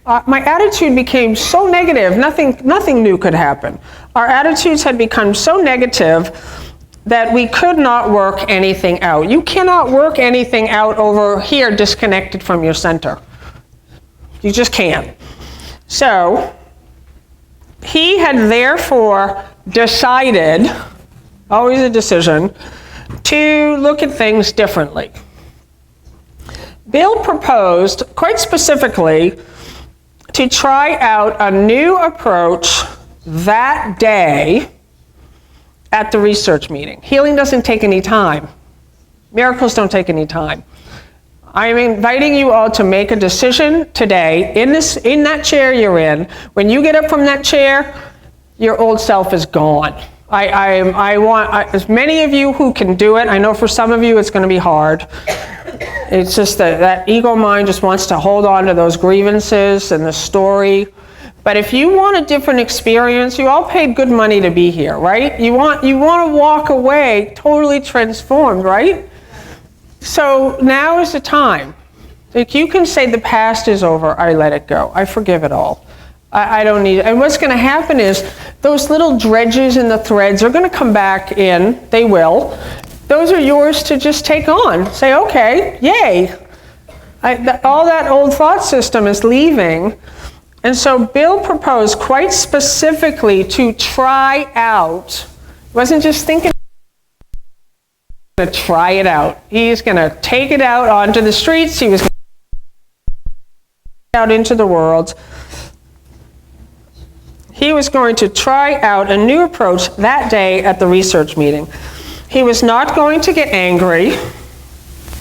My attitude became so negative, nothing new could happen. Our attitudes had become so negative that we could not work anything out. You cannot work anything out over here disconnected from your center. You just can't. So, he had therefore decided, always a decision, to look at things differently. Bill proposed, quite specifically, to try out a new approach that day at the research meeting. Healing doesn't take any time. Miracles don't take any time. I'm inviting you all to make a decision today in that chair you're in. When you get up from that chair, your old self is gone. I want as many of you who can do it. I know for some of you it's going to be hard. It's just that ego mind just wants to hold on to those grievances and the story. But if you want a different experience, you all paid good money to be here, right? You want to walk away totally transformed, right? So now is the time. Like, you can say the past is over, I let it go, I forgive it all. I don't need it. And what's going to happen is those little dredges in the threads are going to come back in. They will. Those are yours to just take on. Say, okay, yay. All that old thought system is leaving. And so Bill proposed quite specifically to try out. He wasn't just thinking, he's going to try it out. He's going to take it out onto the streets. He was going to take it out into the world. He was going to try out a new approach that day at the research meeting. He was not going to get angry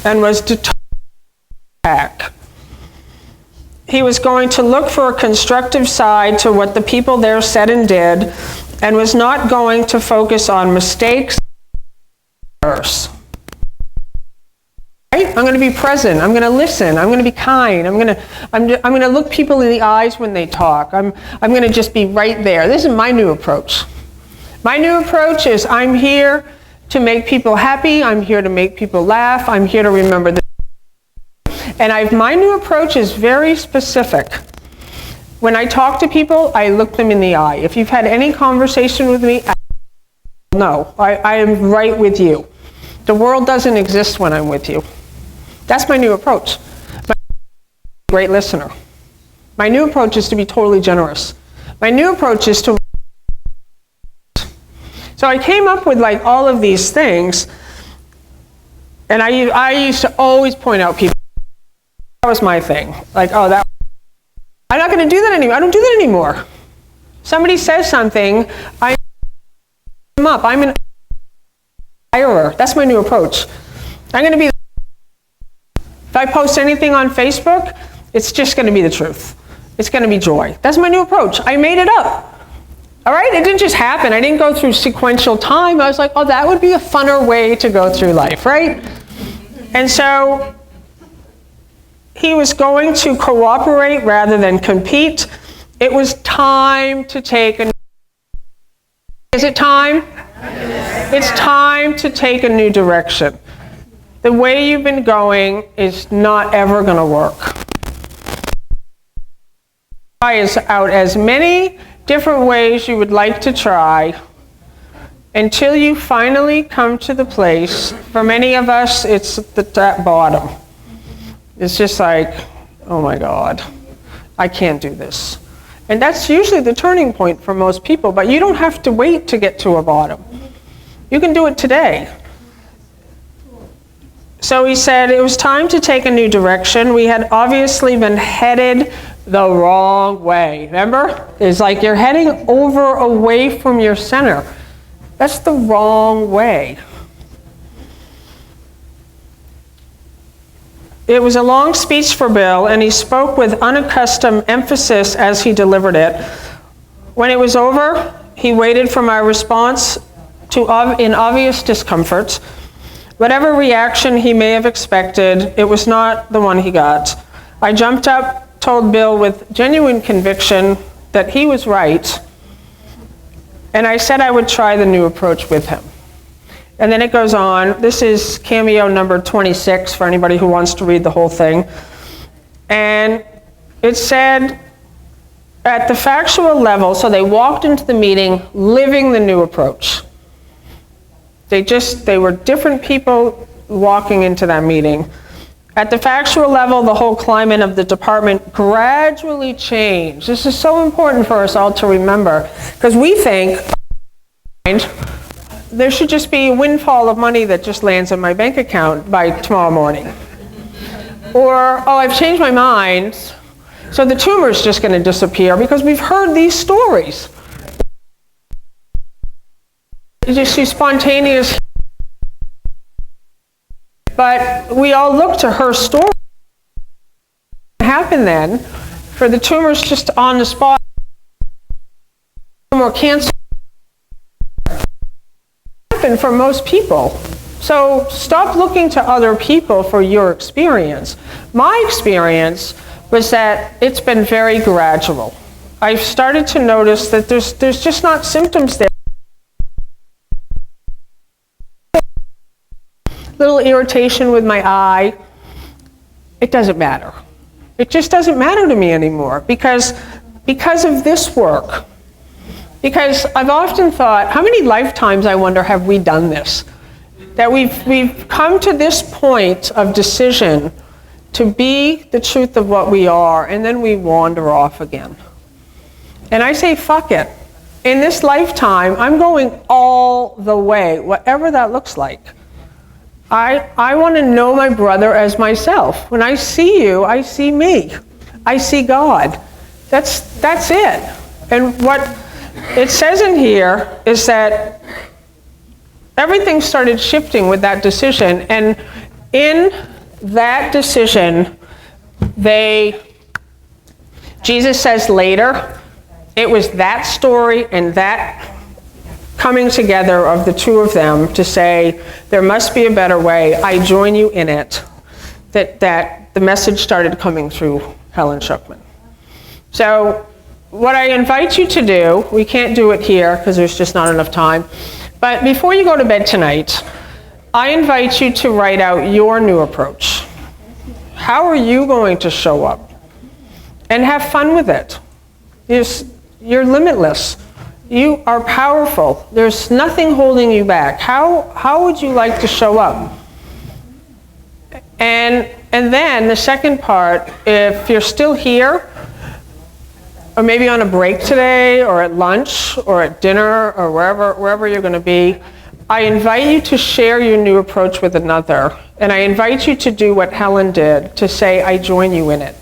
and was determined to attack. He was going to look for a constructive side to what the people there said and did, and was not going to focus on mistakes and errors. Right? I'm going to be present. I'm going to listen. I'm going to be kind. I'm going to look people in the eyes when they talk. I'm going to just be right there. This is my new approach. My new approach is I'm here to make people happy. I'm here to make people laugh. I'm here to remember the. And my new approach is very specific. When I talk to people, I look them in the eye. If you've had any conversation with me, no, I am right with you. The world doesn't exist when I'm with you. That's my new approach. Great listener. My new approach is to be totally generous. My new approach is to. So I came up with like all of these things, and I used to always point out people. That was my thing. Like, oh, that. I'm not going to do that anymore. I don't do that anymore. Somebody says something, I'm an admirer. That's my new approach. I'm going to be. If I post anything on Facebook, it's just going to be the truth. It's going to be joy. That's my new approach. I made it up. All right? It didn't just happen. I didn't go through sequential time. I was like, oh, that would be a funner way to go through life, right? And so he was going to cooperate rather than compete. It was time to take a... Is it time? It's time to take a new direction. The way you've been going is not ever going to work. Try out as many different ways you would like to try until you finally come to the place. For many of us, it's that bottom. It's just like, oh my God, I can't do this. And that's usually the turning point for most people, but you don't have to wait to get to a bottom. You can do it today. So he said it was time to take a new direction. We had obviously been headed the wrong way. Remember? It's like you're heading over away from your center. That's the wrong way. It was a long speech for Bill, and he spoke with unaccustomed emphasis as he delivered it. When it was over, he waited for my response in obvious discomfort. Whatever reaction he may have expected, it was not the one he got. I jumped up, told Bill with genuine conviction that he was right, and I said I would try the new approach with him. And then it goes on. This is cameo number 26 for anybody who wants to read the whole thing. And it said, at the factual level, so they walked into the meeting living the new approach. They were different people walking into that meeting. At the factual level, the whole climate of the department gradually changed. This is so important for us all to remember, because we think there should just be a windfall of money that just lands in my bank account by tomorrow morning. Or, oh, I've changed my mind, so the tumor's just going to disappear, because we've heard these stories. You just see spontaneous. But we all look to her story. What happened then? For the tumors just on the spot, no more cancer. Happened for most people. So stop looking to other people for your experience. My experience was that it's been very gradual. I've started to notice that there's just not symptoms there. Little irritation with my eye. It doesn't matter. It just doesn't matter to me anymore because of this work. Because I've often thought, how many lifetimes, I wonder, have we done this? That we've come to this point of decision to be the truth of what we are, and then we wander off again. And I say, fuck it. In this lifetime, I'm going all the way, whatever that looks like. I want to know my brother as myself. When I see you, I see me. I see God. That's it. And what it says in here is that everything started shifting with that decision. And in that decision, Jesus says later, it was that story and that coming together of the two of them to say, there must be a better way, I join you in it, that the message started coming through Helen Schuckman. So what I invite you to do, we can't do it here because there's just not enough time, but before you go to bed tonight, I invite you to write out your new approach. How are you going to show up? And have fun with it. You're limitless. You are powerful. There's nothing holding you back. How would you like to show up? And then the second part, if you're still here, or maybe on a break today, or at lunch, or at dinner, or wherever you're going to be, I invite you to share your new approach with another. And I invite you to do what Helen did, to say, I join you in it.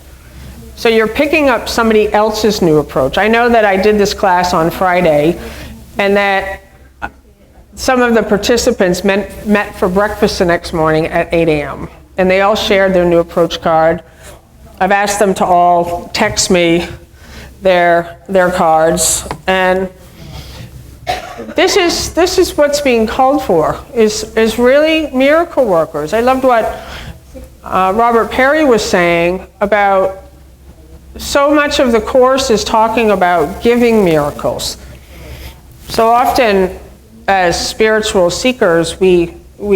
So you're picking up somebody else's new approach. I know that I did this class on Friday, and that some of the participants met for breakfast the next morning at 8 a.m. And they all shared their new approach card. I've asked them to all text me their cards. And this is what's being called for, is really miracle workers. I loved what Robert Perry was saying about so much of the Course is talking about giving miracles. So often as spiritual seekers, we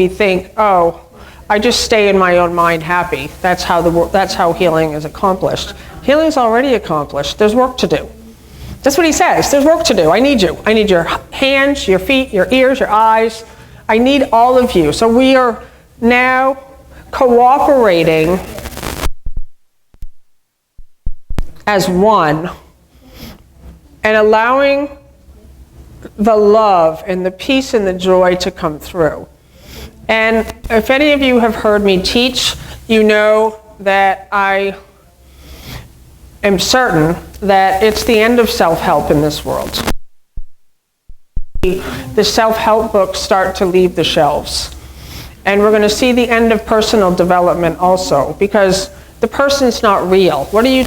think, oh, I just stay in my own mind happy. That's how healing is accomplished. Healing is already accomplished. There's work to do. That's what he says. There's work to do. I need you. I need your hands, your feet, your ears, your eyes. I need all of you. So we are now cooperating as one and allowing the love and the peace and the joy to come through. And if any of you have heard me teach, you know that I am certain that it's the end of self-help in this world. The self-help books start to leave the shelves. And we're going to see the end of personal development also, because the person's not real. What are you?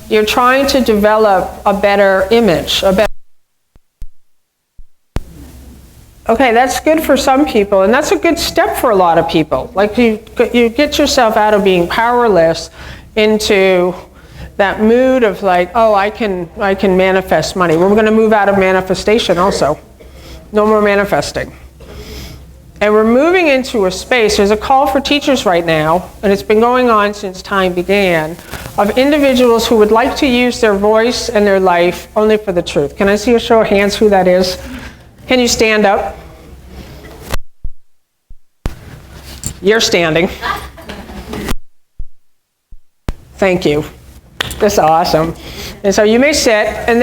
You're trying to develop a better image, Okay, that's good for some people, and that's a good step for a lot of people. Like you get yourself out of being powerless into that mood of like, oh, I can manifest money. We're going to move out of manifestation also. No more manifesting. And we're moving into a space, there's a call for teachers right now, and it's been going on since time began, of individuals who would like to use their voice and their life only for the truth. Can I see a show of hands who that is? Can you stand up? You're standing. Thank you. That's awesome. And so you may sit, and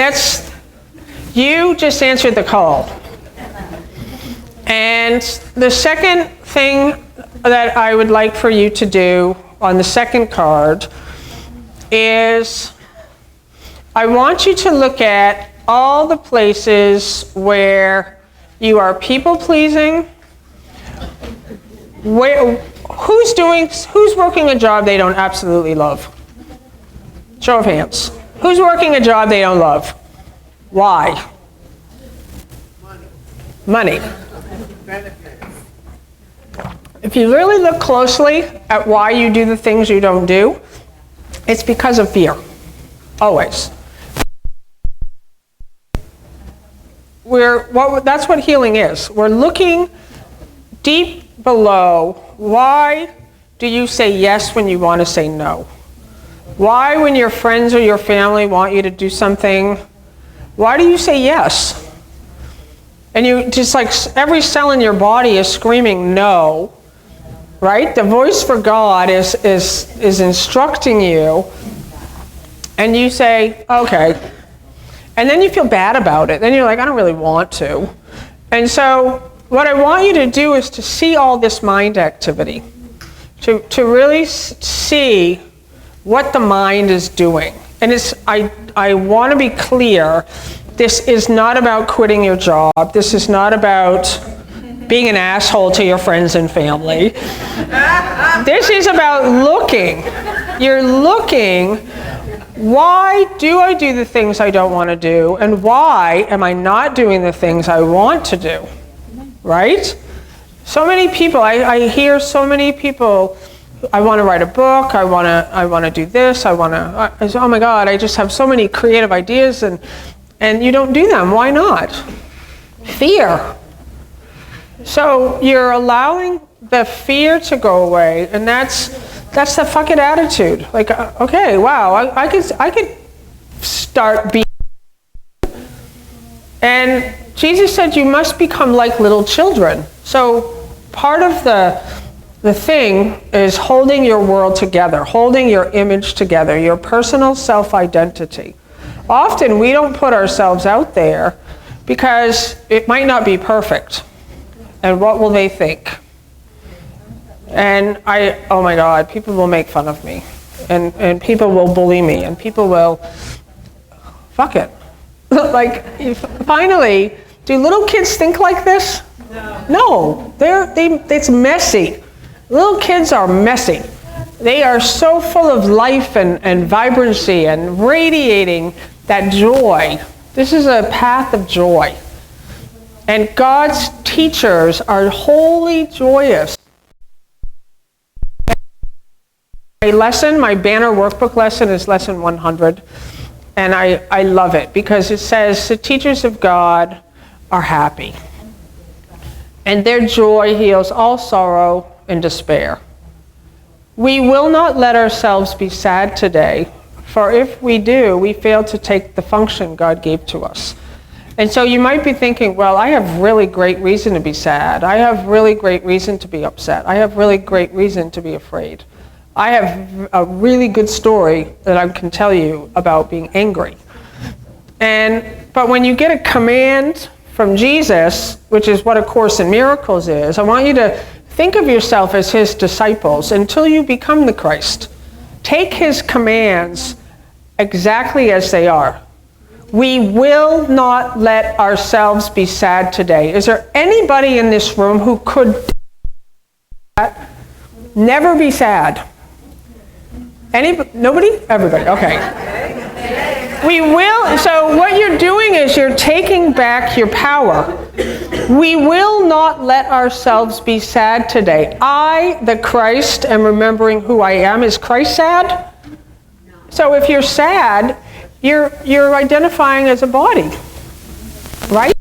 you just answered the call. And the second thing that I would like for you to do on the second card is I want you to look at all the places where you are people-pleasing. Who's working a job they don't absolutely love? Show of hands. Who's working a job they don't love? Why? Money. If you really look closely at why you do the things you don't do, it's because of fear. Always. That's what healing is. We're looking deep below. Why do you say yes when you want to say no? Why, when your friends or your family want you to do something, why do you say yes? And you just like every cell in your body is screaming no, right? The voice for God is instructing you, and you say, okay. And then you feel bad about it. Then you're like, I don't really want to. And so what I want you to do is to see all this mind activity, to really see what the mind is doing. And I want to be clear, this is not about quitting your job. This is not about being an asshole to your friends and family. This is about looking. You're looking, why do I do the things I don't want to do? And why am I not doing the things I want to do? Right? So many people, I hear so many people, I want to write a book, I want to do this, oh my God, I just have so many creative ideas, and you don't do them. Why not? Fear. So you're allowing the fear to go away, and that's the fucking attitude. Like, okay, wow, I could start being. And Jesus said you must become like little children. So part of the thing is holding your world together, holding your image together, your personal self-identity. Often we don't put ourselves out there because it might not be perfect. And what will they think? And oh my God, people will make fun of me. And people will bully me. And people will, fuck it. Like, finally, do little kids think like this? No. It's messy. Little kids are messy. They are so full of life and vibrancy and radiating that joy. This is a path of joy. And God's teachers are wholly joyous. My banner workbook lesson is lesson 100. And I love it because it says the teachers of God are happy. And their joy heals all sorrow and despair. We will not let ourselves be sad today, for if we do, we fail to take the function God gave to us. And so you might be thinking, well, I have really great reason to be sad. I have really great reason to be upset. I have really great reason to be afraid. I have a really good story that I can tell you about being angry. But when you get a command from Jesus, which is what A Course in Miracles is, I want you to think of yourself as his disciples until you become the Christ. Take his commands exactly as they are. We will not let ourselves be sad today. Is there anybody in this room who could never be sad? Nobody? Everybody, okay. We will, so what you're doing is you're taking back your power. We will not let ourselves be sad today. I, the Christ, am remembering who I am. Is Christ sad? So if you're sad, you're identifying as a body, right?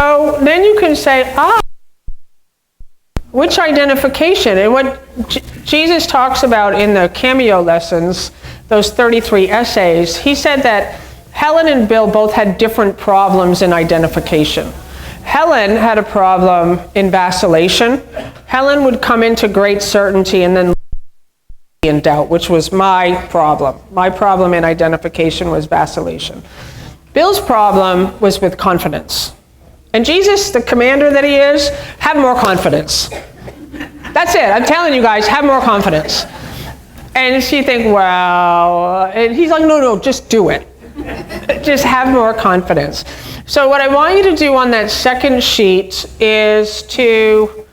So then you can say, which identification? And what Jesus talks about in the cameo lessons, those 33 essays, he said that Helen and Bill both had different problems in identification. Helen had a problem in vacillation. Helen would come into great certainty and then in doubt, which was my problem. My problem in identification was vacillation. Bill's problem was with confidence. And Jesus, the commander that he is, have more confidence. That's it. I'm telling you guys, have more confidence. And she think, well, and he's like, no, just do it. Just have more confidence. So what I want you to do on that second sheet is to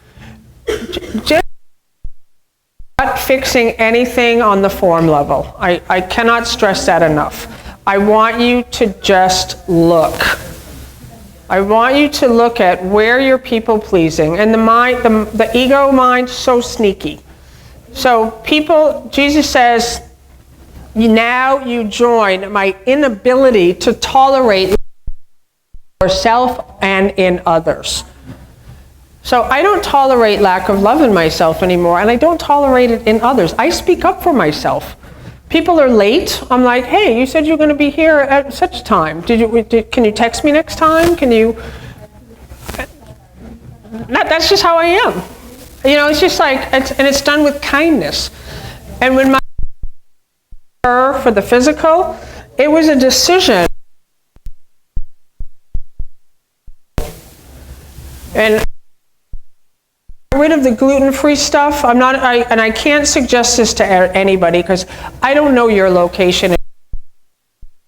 just not fixing anything on the form level. I cannot stress that enough. I want you to just look. I want you to look at where you're people pleasing. And the mind, the ego mind, so sneaky. So people, Jesus says, now you join my inability to tolerate yourself and in others. So I don't tolerate lack of love in myself anymore, and I don't tolerate it in others. I speak up for myself. People are late. I'm like, hey, you said you're going to be here at such time. Can you text me next time? Can you? That's just how I am. You know, it's just like, and it's done with kindness. And when for the physical, it was a decision. And rid of the gluten-free stuff. I can't suggest this to anybody because I don't know your location,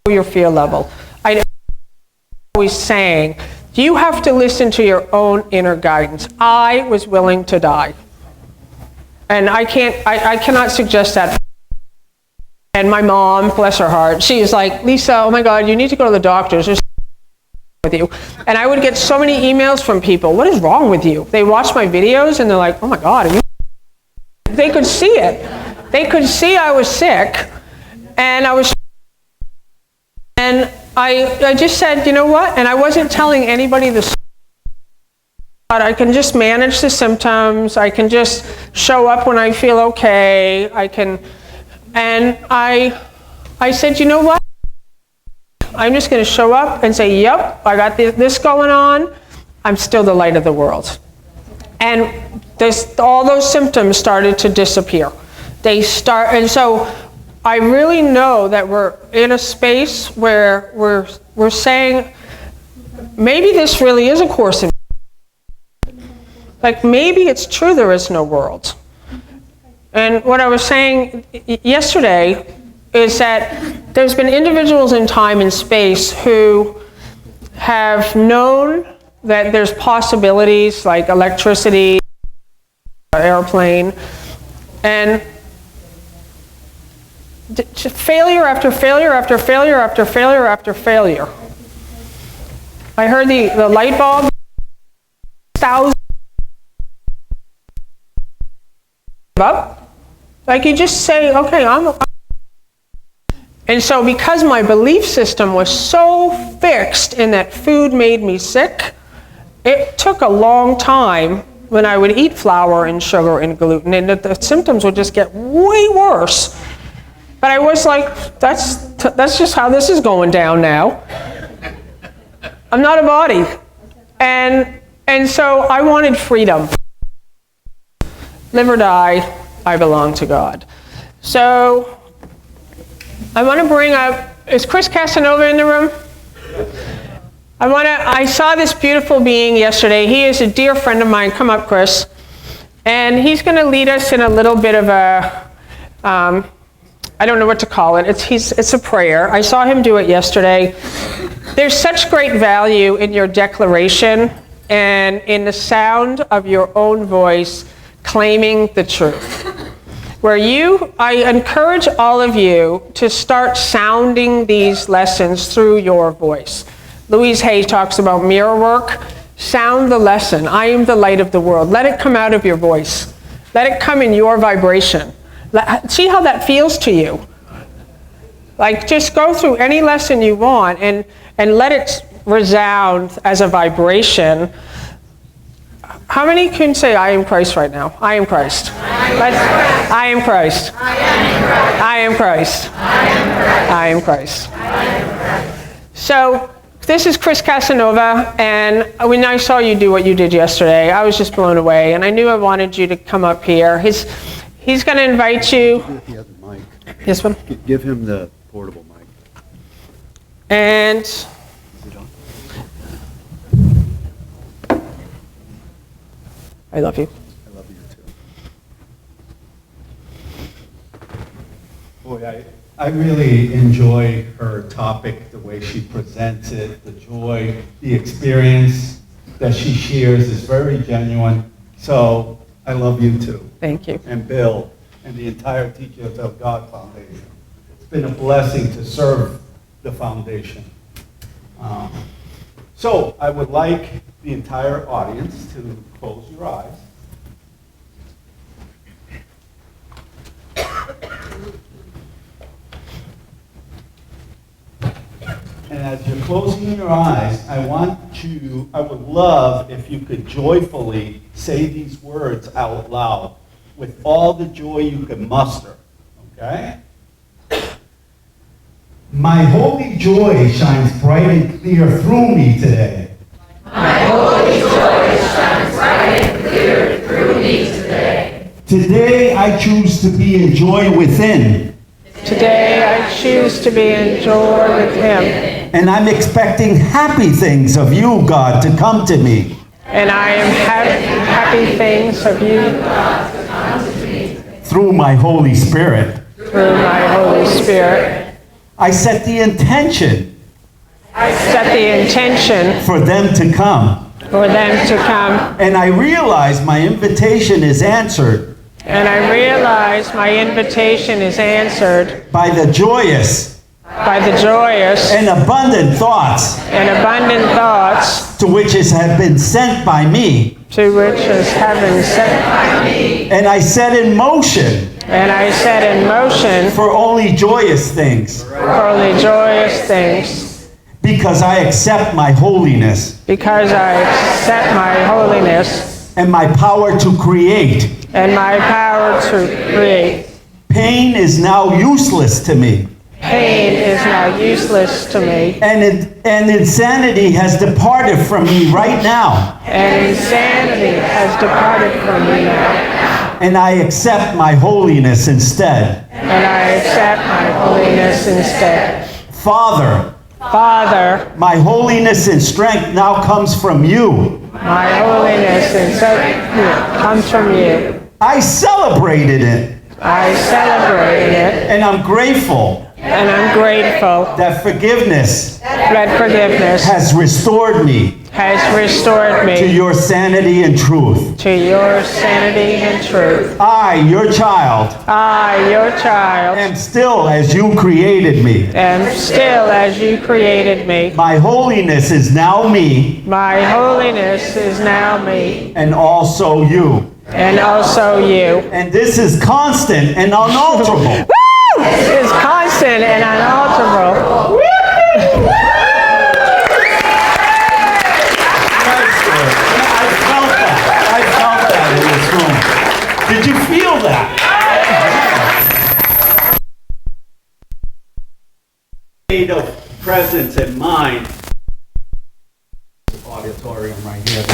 your fear level. I'm always saying, you have to listen to your own inner guidance. I was willing to die. And I cannot suggest that. And my mom, bless her heart, she is like, Lisa, oh my God, you need to go to the doctors. There's with you. And I would get so many emails from people, what is wrong with you? They watch my videos and they're like, oh my God, they could see it. They could see I was sick, and I just said, you know what? And I wasn't telling anybody this. I can just manage the symptoms. I can just show up when I feel okay. And I said, you know what? I'm just going to show up and say, yep, I got this going on. I'm still the light of the world. And all those symptoms started to disappear. And so I really know that we're in a space where we're saying, maybe this really is a course in, like maybe it's true there is no world. And what I was saying yesterday is that there's been individuals in time and space who have known that there's possibilities like electricity, airplane, and Failure after failure after failure after failure after failure. I heard the light bulb, 1,000 up. Like you just say, okay, and so because my belief system was so fixed in that food made me sick, it took a long time when I would eat flour and sugar and gluten, and the symptoms would just get way worse. But I was like, that's just how this is going down now. I'm not a body. And so I wanted freedom. Live or die, I belong to God. So I want to bring up, is Chris Casanova in the room? I saw this beautiful being yesterday. He is a dear friend of mine. Come up, Chris. And he's going to lead us in a little bit of a, I don't know what to call it. It's a prayer. I saw him do it yesterday. There's such great value in your declaration and in the sound of your own voice claiming the truth. I encourage all of you to start sounding these lessons through your voice. Louise Hay talks about mirror work. Sound the lesson. I am the light of the world. Let it come out of your voice. Let it come in your vibration. See how that feels to you. Like just go through any lesson you want and let it resound as a vibration. How many can say, I am Christ right now? I am Christ. I am Christ. I am Christ. I am Christ. So this is Chris Casanova, and when I saw you do what you did yesterday, I was just blown away, and I knew I wanted you to come up here. He's going to invite you. The other mic. This one? Give him the portable mic. And Is it on? I love you. I love you too. Boy, I really enjoy her topic, the way she presents it, the joy, the experience that she shares is very genuine. So I love you too. Thank you. And Bill and the entire Teachers of God Foundation. It's been a blessing to serve the foundation. So I would like the entire audience to close your eyes. And as you're closing your eyes, I would love if you could joyfully say these words out loud with all the joy you can muster, okay? My holy joy shines bright and clear through me today. My holy joy shines bright and clear through me today. Today I choose to be in joy within. Today I choose to be in joy with Him. And I'm expecting happy things of you, God, to come to me. And I am happy things of you Through my Holy Spirit. through my Holy Spirit. I set the intention for them to come. And I realize my invitation is answered. And I realize my invitation is answered by the joyous and abundant thoughts thoughts to which have been sent by me. And I set in motion for only joyous things. Because I accept my holiness. And my power to create. Pain is now useless to me. And insanity has departed from me right now. And I accept my holiness instead. Father, my holiness and strength now comes from you. I celebrated it. And I'm grateful that forgiveness that forgiveness has restored me has restored to me your sanity and truth. to your sanity and truth. I, your child, I, your child, am still as you created me. am still as you created me. My holiness is now me, My holiness is now me, and also you. and also you. And this is constant and unalterable. Is constant and unalterable. I felt that in this room. Did you feel that? State of presence and mind. Auditorium right here.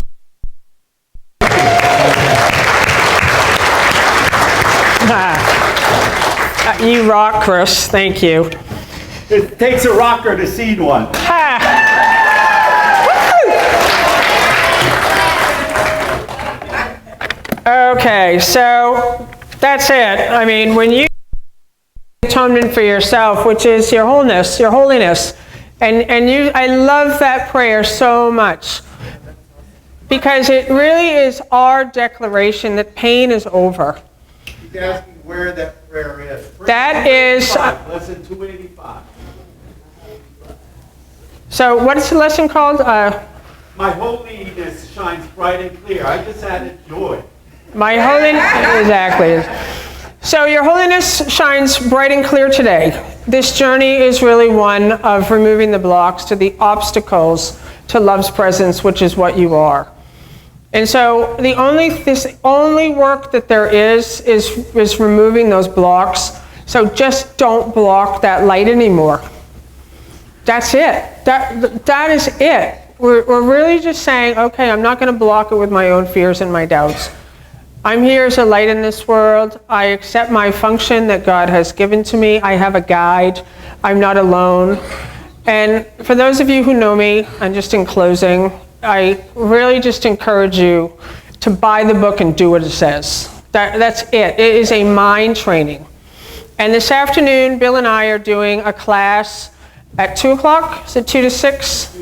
You rock, Chris. Thank you. It takes a rocker to see one. Okay, so that's it. I mean, when you atonement for yourself, which is your wholeness, your holiness, and you, I love that prayer so much because it really is our declaration that pain is over. He's asking where that prayer is. That is. Lesson 285. So, what is the lesson called? My holiness shines bright and clear. I just added joy. My holiness, exactly. So your holiness shines bright and clear today. This journey is really one of removing the blocks to the obstacles to love's presence, which is what you are. And so this only work that there is removing those blocks. So just don't block that light anymore. That's it. That is it. We're really just saying, okay, I'm not going to block it with my own fears and my doubts. I'm here as a light in this world. I accept my function that God has given to me. I have a guide. I'm not alone. And for those of you who know me, and just in closing, I really just encourage you to buy the book and do what it says. That's it. It is a mind training. And this afternoon, Bill and I are doing a class at 2 o'clock. Is it 2 to 6?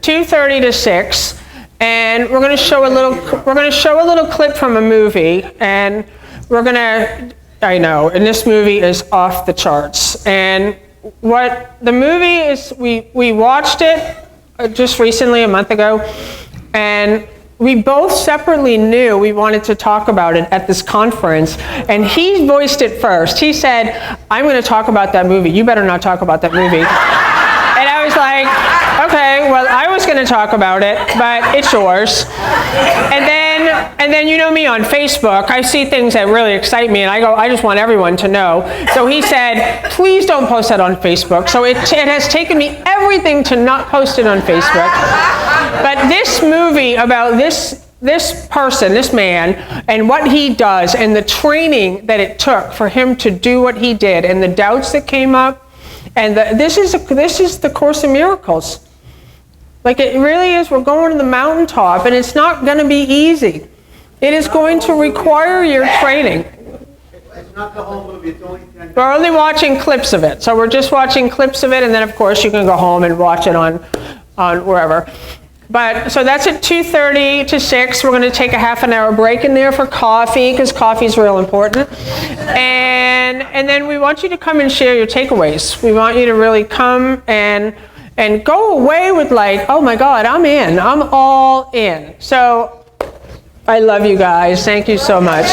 2:30 to 6. And we're going to show a little clip from a movie, and I know, and this movie is off the charts. And what the movie is, we watched it just recently, a month ago, and we both separately knew we wanted to talk about it at this conference, and he voiced it first. He said, I'm going to talk about that movie. You better not talk about that movie. And I was like, okay, well, I was going to talk about it, but it's yours. And then you know me on Facebook, I see things that really excite me, and I go, I just want everyone to know. So he said, please don't post that on Facebook. So it has taken me everything to not post it on Facebook. But this movie about this person, this man, and what he does, and the training that it took for him to do what he did, and the doubts that came up, and this is the Course in Miracles. Like it really is, we're going to the mountaintop, and it's not going to be easy. It is going to require your training. It's not the whole movie, it's only 10 minutes. We're only watching clips of it. So we're just watching clips of it, and then of course you can go home and watch it on wherever. But so that's at 2:30 to 6. We're going to take a half an hour break in there for coffee, because coffee is real important. And then we want you to come and share your takeaways. We want you to really come and go away with like, oh my God, I'm in. I'm all in. So I love you guys. Thank you so much.